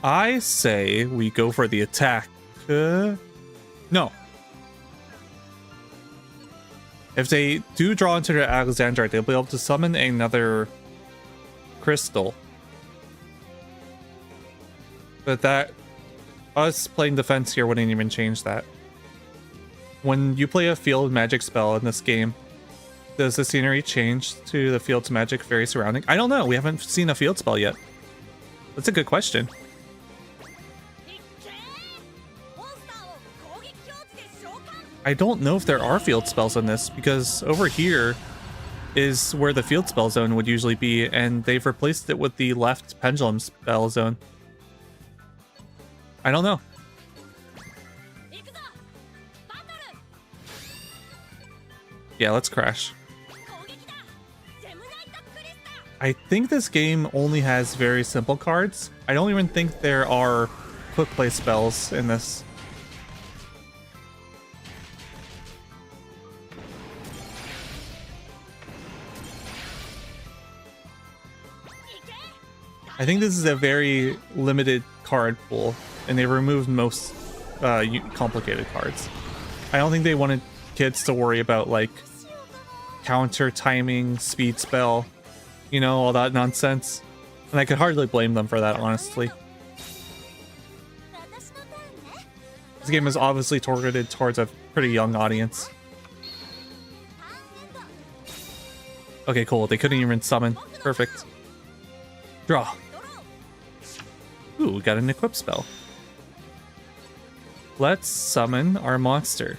I say we go for the attack. No. If they do draw into their Alexandrite, they'll be able to summon another crystal. But that... us playing defense here wouldn't even change that. When you play a field magic spell in this game, does the scenery change to the field's magic fairy surrounding? I don't know. We haven't seen a field spell yet. That's a good question. I don't know if there are field spells in this, because over here is where the field spell zone would usually be, and they've replaced it with the left pendulum spell zone. I don't know. Yeah, let's crash. I think this game only has very simple cards. I don't even think there are quick play spells in this. I think this is a very limited card pool, and they removed most complicated cards. I don't think they wanted kids to worry about like counter timing, speed spell, you know, all that nonsense. And I could hardly blame them for that, honestly. This game is obviously targeted towards a pretty young audience. Okay, cool. They couldn't even summon. Perfect. Draw. Ooh, we got an equip spell. Let's summon our monster.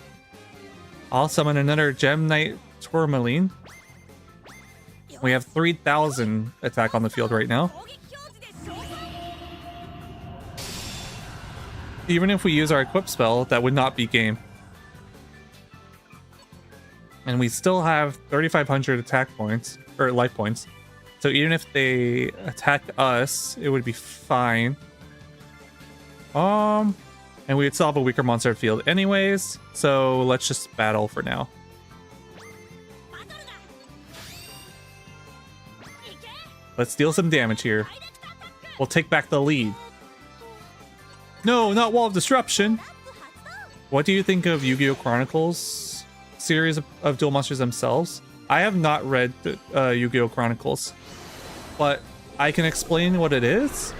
I'll summon another Gem Knight Tourmaline. We have 3,000 attack on the field right now. Even if we use our equip spell, that would not be game. And we still have 3,500 attack points, or life points. So even if they attack us, it would be fine. And we would still have a weaker monster field anyways, so let's just battle for now. Let's deal some damage here. We'll take back the lead. No, not Wall of Disruption! What do you think of Yu-Gi-Oh! Chronicles series of Duel Monsters themselves? I have not read Yu-Gi-Oh! Chronicles, but I can explain what it is.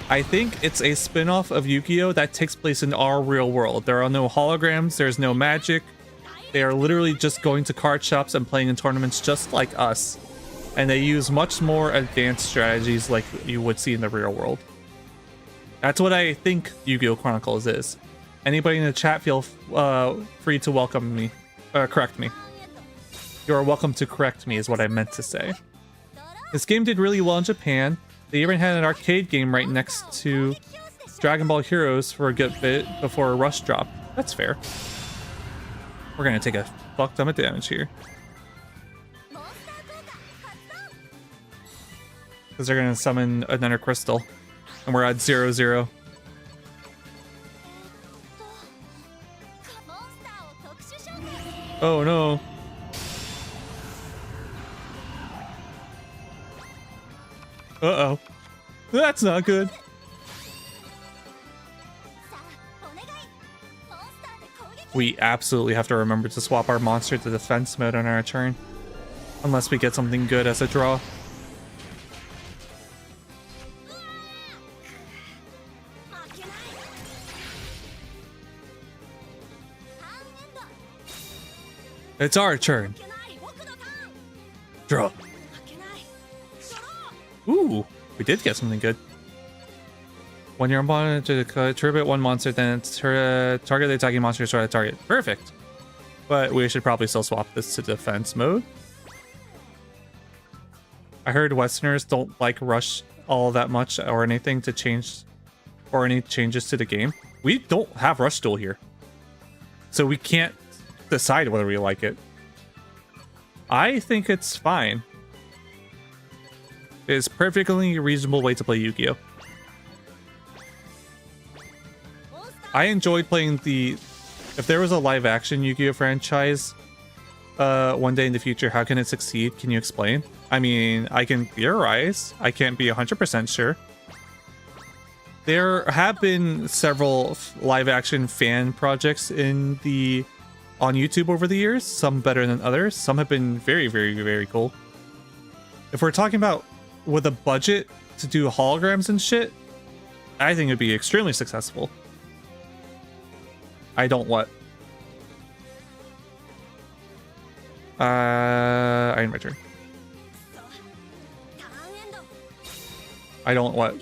I think it's a spin-off of Yu-Gi-Oh! That takes place in our real world. There are no holograms, there's no magic. They are literally just going to card shops and playing in tournaments just like us. And they use much more advanced strategies like you would see in the real world. That's what I think Yu-Gi-Oh! Chronicles is. Anybody in the chat feel free to welcome me, correct me. You are welcome to correct me is what I meant to say. This game did really well in Japan. They even had an arcade game right next to Dragon Ball Heroes for a good bit before Rush dropped. That's fair. We're gonna take a fuck ton of damage here. Because they're gonna summon another crystal. And we're at 0-0. Oh no. Uh-oh. That's not good. We absolutely have to remember to swap our monster to defense mode on our turn. Unless we get something good as a draw. It's our turn. Draw. Ooh, we did get something good. When you're on to tribute one monster, then target the attacking monster to target. Perfect. But we should probably still swap this to defense mode. I heard Westerners don't like rush all that much or anything to change or any changes to the game. We don't have rush duel here, so we can't decide whether we like it. I think it's fine. It's perfectly reasonable way to play Yu-Gi-Oh! I enjoyed playing the... If there was a live-action Yu-Gi-Oh! Franchise one day in the future, how can it succeed? Can you explain? I mean, I can theorize. I can't be 100% sure. There have been several live-action fan projects on YouTube over the years. Some better than others. Some have been very, very, very cool. If we're talking about with a budget to do holograms and shit, I think it'd be extremely successful. I don't what? I end my turn. I don't what?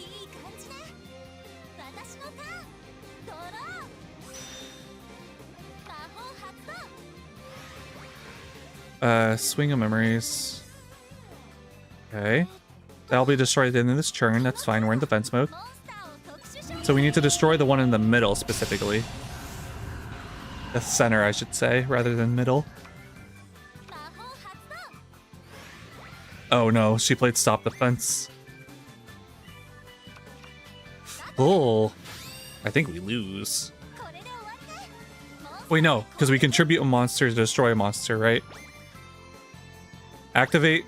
Swing of Memories. Okay. That'll be destroyed at the end of this turn. That's fine. We're in defense mode. So we need to destroy the one in the middle specifically. The center, I should say, rather than middle. Oh no, she played stop defense. Oh, I think we lose. Wait, no, because we contribute a monster to destroy a monster, right? Activate.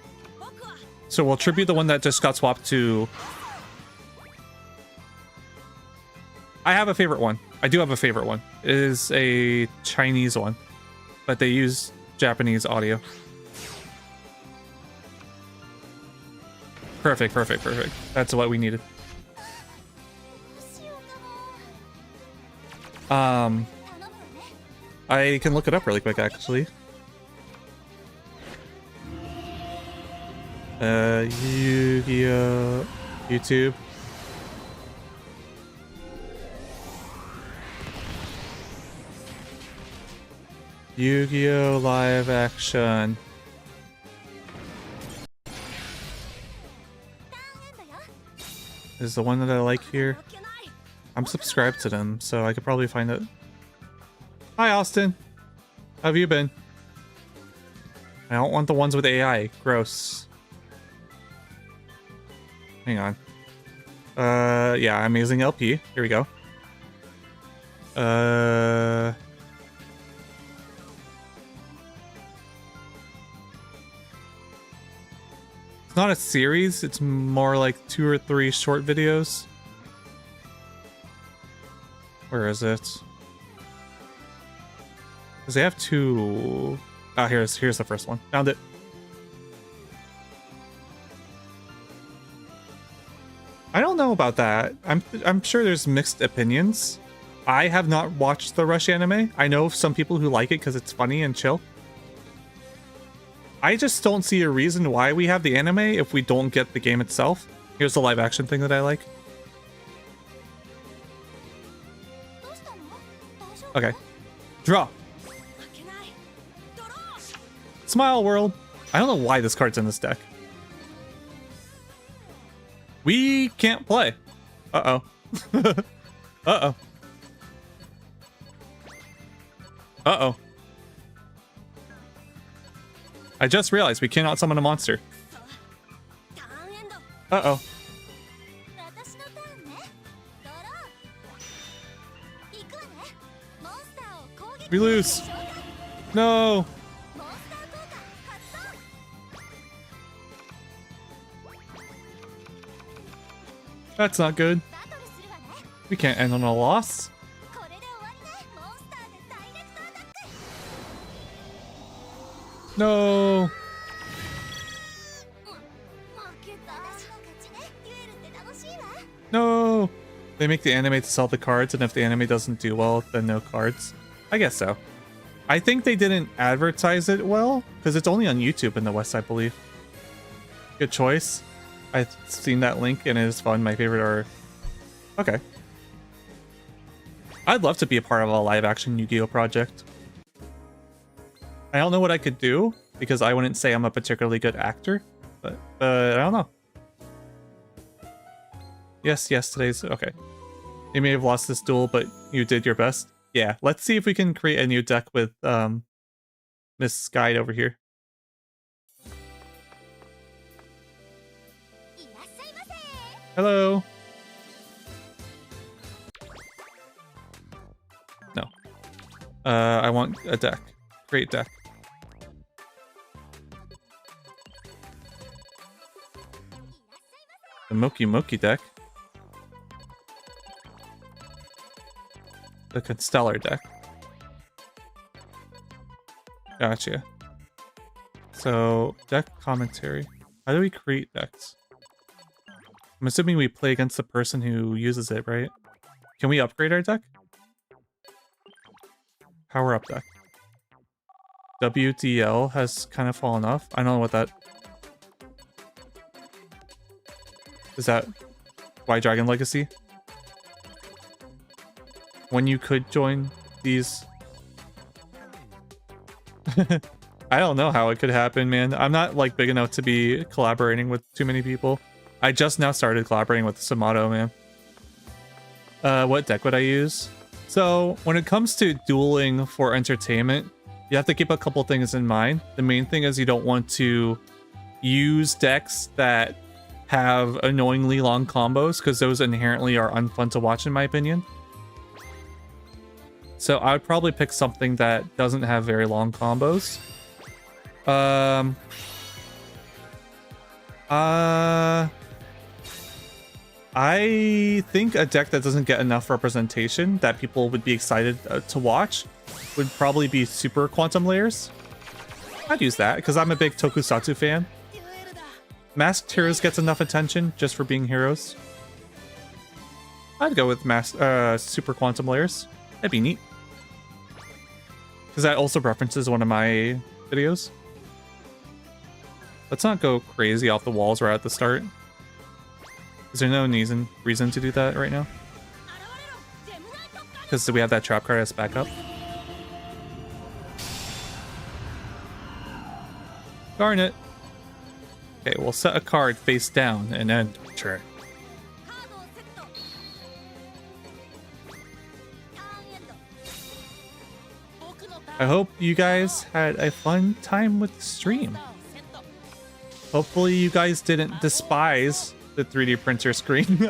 So we'll tribute the one that just got swapped to... I have a favorite one. I do have a favorite one. It is a Chinese one, but they use Japanese audio. Perfect, perfect, perfect. That's what we needed. I can look it up really quick, actually. Yu-Gi-Oh! YouTube. Yu-Gi-Oh! Live action. Is the one that I like here. I'm subscribed to them, so I could probably find it. Hi, Austin. How have you been? I don't want the ones with AI. Gross. Hang on. Yeah, Amazing LP. Here we go. It's not a series, it's more like 2 or 3 short videos. Where is it? Because they have 2... Ah, here's the first one. Found it. I don't know about that. I'm sure there's mixed opinions. I have not watched the Rush anime. I know some people who like it because it's funny and chill. I just don't see a reason why we have the anime if we don't get the game itself. Here's the live action thing that I like. Okay. Draw. Smile World. I don't know why this card's in this deck. We can't play. Uh-oh. Uh-oh. Uh-oh. I just realized we cannot summon a monster. Uh-oh. We lose. No. That's not good. We can't end on a loss. No. No. They make the anime to sell the cards, and if the anime doesn't do well, then no cards. I guess so. I think they didn't advertise it well because it's only on YouTube in the West, I believe. Good choice. I've seen that link and it is fun. My favorite are... Okay. I'd love to be a part of a live action Yu-Gi-Oh project. I don't know what I could do because I wouldn't say I'm a particularly good actor, but I don't know. Yes, today's... Okay. You may have lost this duel, but you did your best. Yeah, let's see if we can create a new deck with Miss Guide over here. Hello. No. I want a deck. Create deck. The Moki Moki deck. The Constellar deck. Gotcha. So, deck commentary. How do we create decks? I'm assuming we play against the person who uses it, right? Can we upgrade our deck? Power up deck. WDL has kind of fallen off. I don't know what that... Is that White Dragon Legacy? When you could join these... I don't know how it could happen, man. I'm not like big enough to be collaborating with too many people. I just now started collaborating with Samato, man. What deck would I use? So when it comes to dueling for entertainment, you have to keep a couple things in mind. The main thing is you don't want to use decks that have annoyingly long combos because those inherently are unfun to watch in my opinion. So I would probably pick something that doesn't have very long combos. I think a deck that doesn't get enough representation that people would be excited to watch would probably be Super Quantum Layers. I'd use that because I'm a big Tokusatsu fan. Masked Heroes gets enough attention just for being heroes. I'd go with Super Quantum Layers. That'd be neat. Because that also references one of my videos. Let's not go crazy off the walls right at the start. Is there no reason to do that right now? Because we have that trap card as backup. Darn it. Okay, we'll set a card face down and end turn. I hope you guys had a fun time with the stream. Hopefully you guys didn't despise the 3D printer screen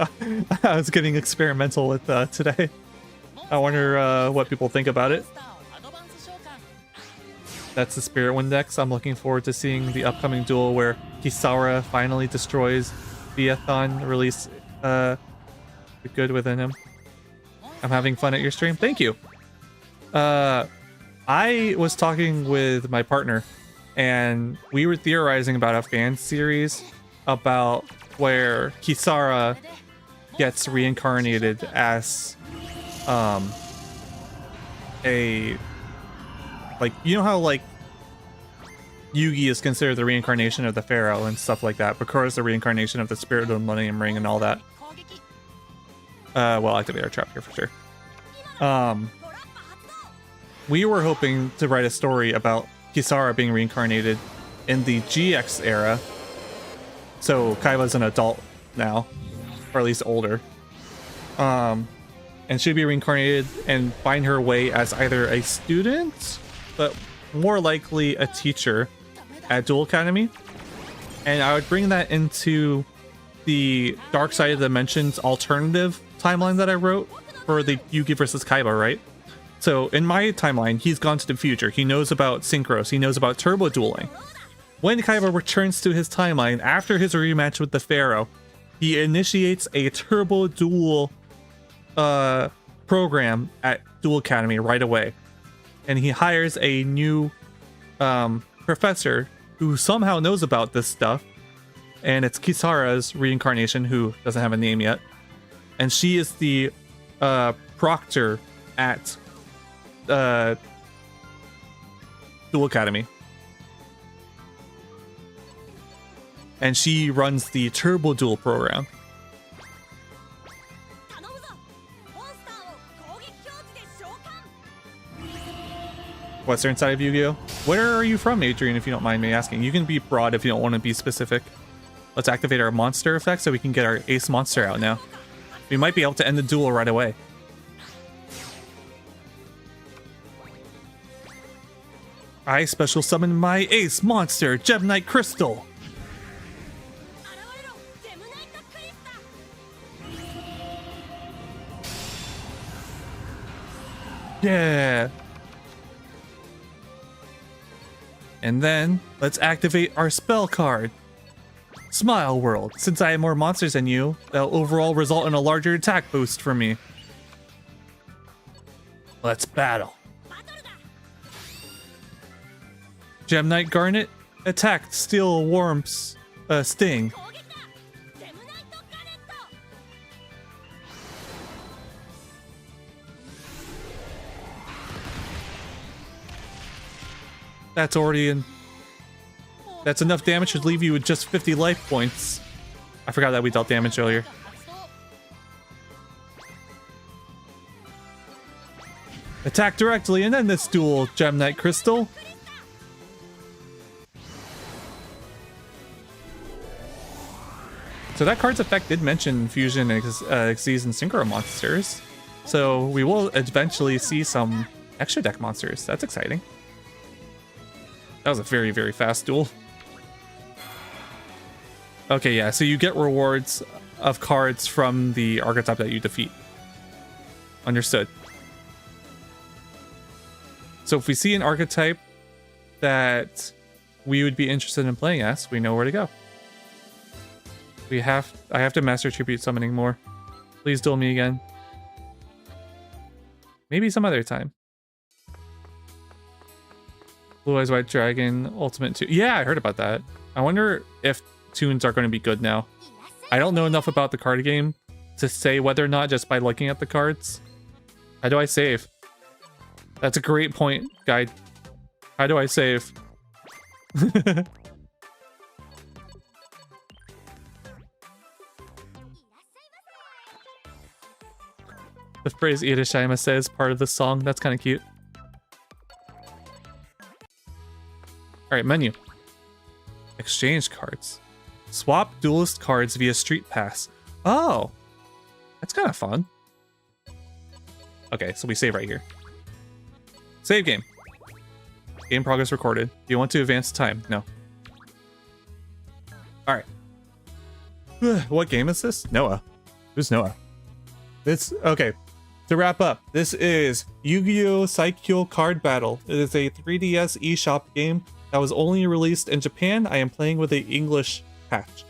I was getting experimental with today. I wonder what people think about it. That's the Spirit Wind Dex. I'm looking forward to seeing the upcoming duel where Kisara finally destroys Viathon, release the good within him. I'm having fun at your stream. Thank you. I was talking with my partner and we were theorizing about a fan series about where Kisara gets reincarnated as a, like, you know how like Yugi is considered the reincarnation of the Pharaoh and stuff like that. Bakura is the reincarnation of the Spirit of the Millennium Ring and all that. Well, activate our trap here for sure. We were hoping to write a story about Kisara being reincarnated in the GX era. So Kaiba's an adult now, or at least older. And she'd be reincarnated and find her way as either a student, but more likely a teacher at Duel Academy. And I would bring that into the Dark Side of the Dimensions alternative timeline that I wrote for the Yugi versus Kaiba, right? So in my timeline, he's gone to the future. He knows about Synchros. He knows about turbo dueling. When Kaiba returns to his timeline after his rematch with the Pharaoh, he initiates a turbo duel program at Duel Academy right away. And he hires a new professor who somehow knows about this stuff. And it's Kisara's reincarnation, who doesn't have a name yet. And she is the proctor at Duel Academy. And she runs the Turbo Duel program. Western side of Yu-Gi-Oh! Where are you from, Adrian, if you don't mind me asking? You can be broad if you don't want to be specific. Let's activate our monster effect so we can get our ace monster out now. We might be able to end the duel right away. I special summon my ace monster, Gem Knight Crystal. Yeah. And then, let's activate our spell card. Smile World. Since I have more monsters than you, that'll overall result in a larger attack boost for me. Let's battle. Gem Knight Garnet. Attack, Steel, Warmth, Sting. That's already in. That's enough damage to leave you with just 50 life points. I forgot that we dealt damage earlier. Attack directly and end this duel, Gem Knight Crystal. So that card's effect did mention Fusion, Xyz, and Synchro monsters. So we will eventually see some extra deck monsters. That's exciting. That was a very, very fast duel. Okay, yeah, so you get rewards of cards from the archetype that you defeat. Understood. So if we see an archetype that we would be interested in playing as, we know where to go. I have to master tribute summoning more. Please duel me again. Maybe some other time. Blue Eyes White Dragon Ultimate 2. Yeah, I heard about that. I wonder if tunes are going to be good now. I don't know enough about the card game to say whether or not just by looking at the cards. How do I save? That's a great point, guide. How do I save? The phrase Irishima says part of the song. That's kind of cute. Alright, menu. Exchange cards. Swap duelist cards via Street Pass. Oh! That's kind of fun. Okay, so we save right here. Save game. Game progress recorded. Do you want to advance time? No. Alright. What game is this? Noah. Who's Noah? Okay. To wrap up, this is Yu-Gi-Oh! Saikyo Card Battle. It is a 3DS eShop game that was only released in Japan. I am playing with the English patch.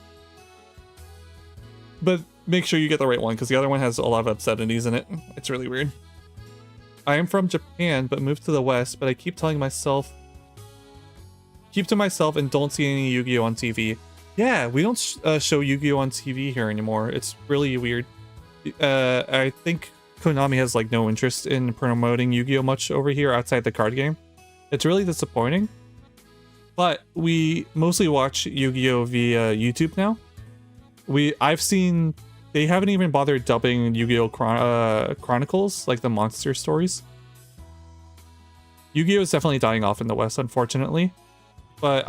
But make sure you get the right one, because the other one has a lot of obscenities in it. It's really weird. I am from Japan, but moved to the West, but I keep to myself and don't see any Yu-Gi-Oh! On TV. Yeah, we don't show Yu-Gi-Oh! On TV here anymore. It's really weird. I think Konami has like no interest in promoting Yu-Gi-Oh! Much over here outside the card game. It's really disappointing. But we mostly watch Yu-Gi-Oh! Via YouTube now. I've seen they haven't even bothered dubbing Yu-Gi-Oh! Chronicles, like the monster stories. Yu-Gi-Oh! Is definitely dying off in the West, unfortunately. But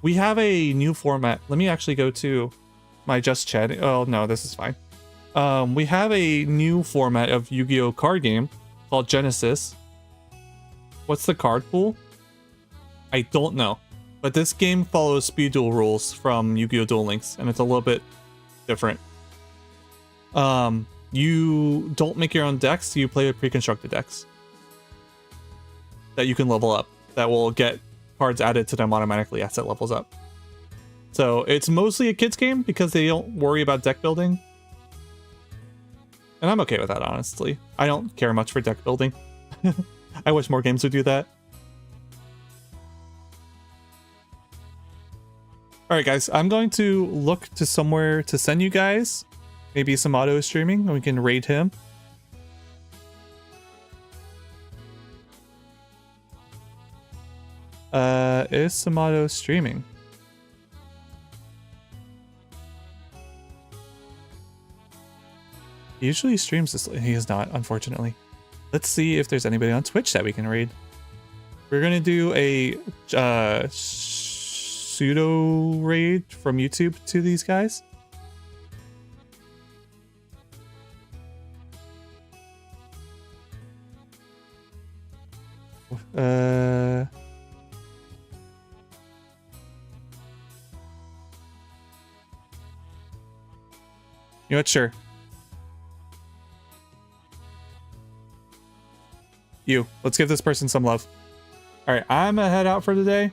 we have a new format. Let me actually go to my just chat. Oh no, this is fine. We have a new format of Yu-Gi-Oh! Card game called Genesis. What's the card pool? I don't know. But this game follows speed duel rules from Yu-Gi-Oh! Duel Links, and it's a little bit different. You don't make your own decks, you play with pre-constructed decks that you can level up, that will get cards added to them automatically as it levels up. So it's mostly a kids game because they don't worry about deck building. And I'm okay with that, honestly. I don't care much for deck building. I wish more games would do that. Alright guys, I'm going to look to somewhere to send you guys. Maybe some auto streaming, and we can raid him. Is Samato streaming? He usually streams this. He is not, unfortunately. Let's see if there's anybody on Twitch that we can raid. We're gonna do a pseudo raid from YouTube to these guys. You know what? Sure. Let's give this person some love. All right, I'm gonna head out for today.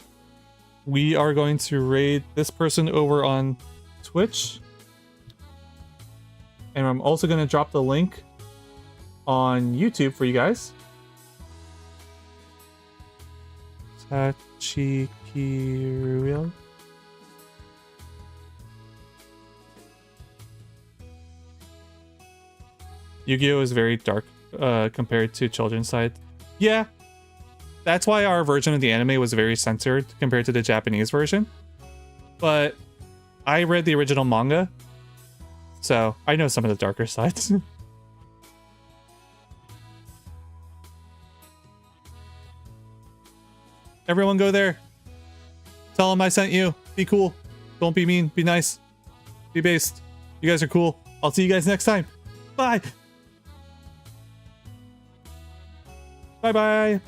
We are going to raid this person over on Twitch. And I'm also gonna drop the link on YouTube for you guys. Tachikiruel. Yu-Gi-Oh! Is very dark compared to children's side. Yeah, that's why our version of the anime was very censored compared to the Japanese version. But I read the original manga, so I know some of the darker sides. Everyone go there. Tell them I sent you. Be cool. Don't be mean. Be nice. Be based. You guys are cool. I'll see you guys next time. Bye. Bye-bye.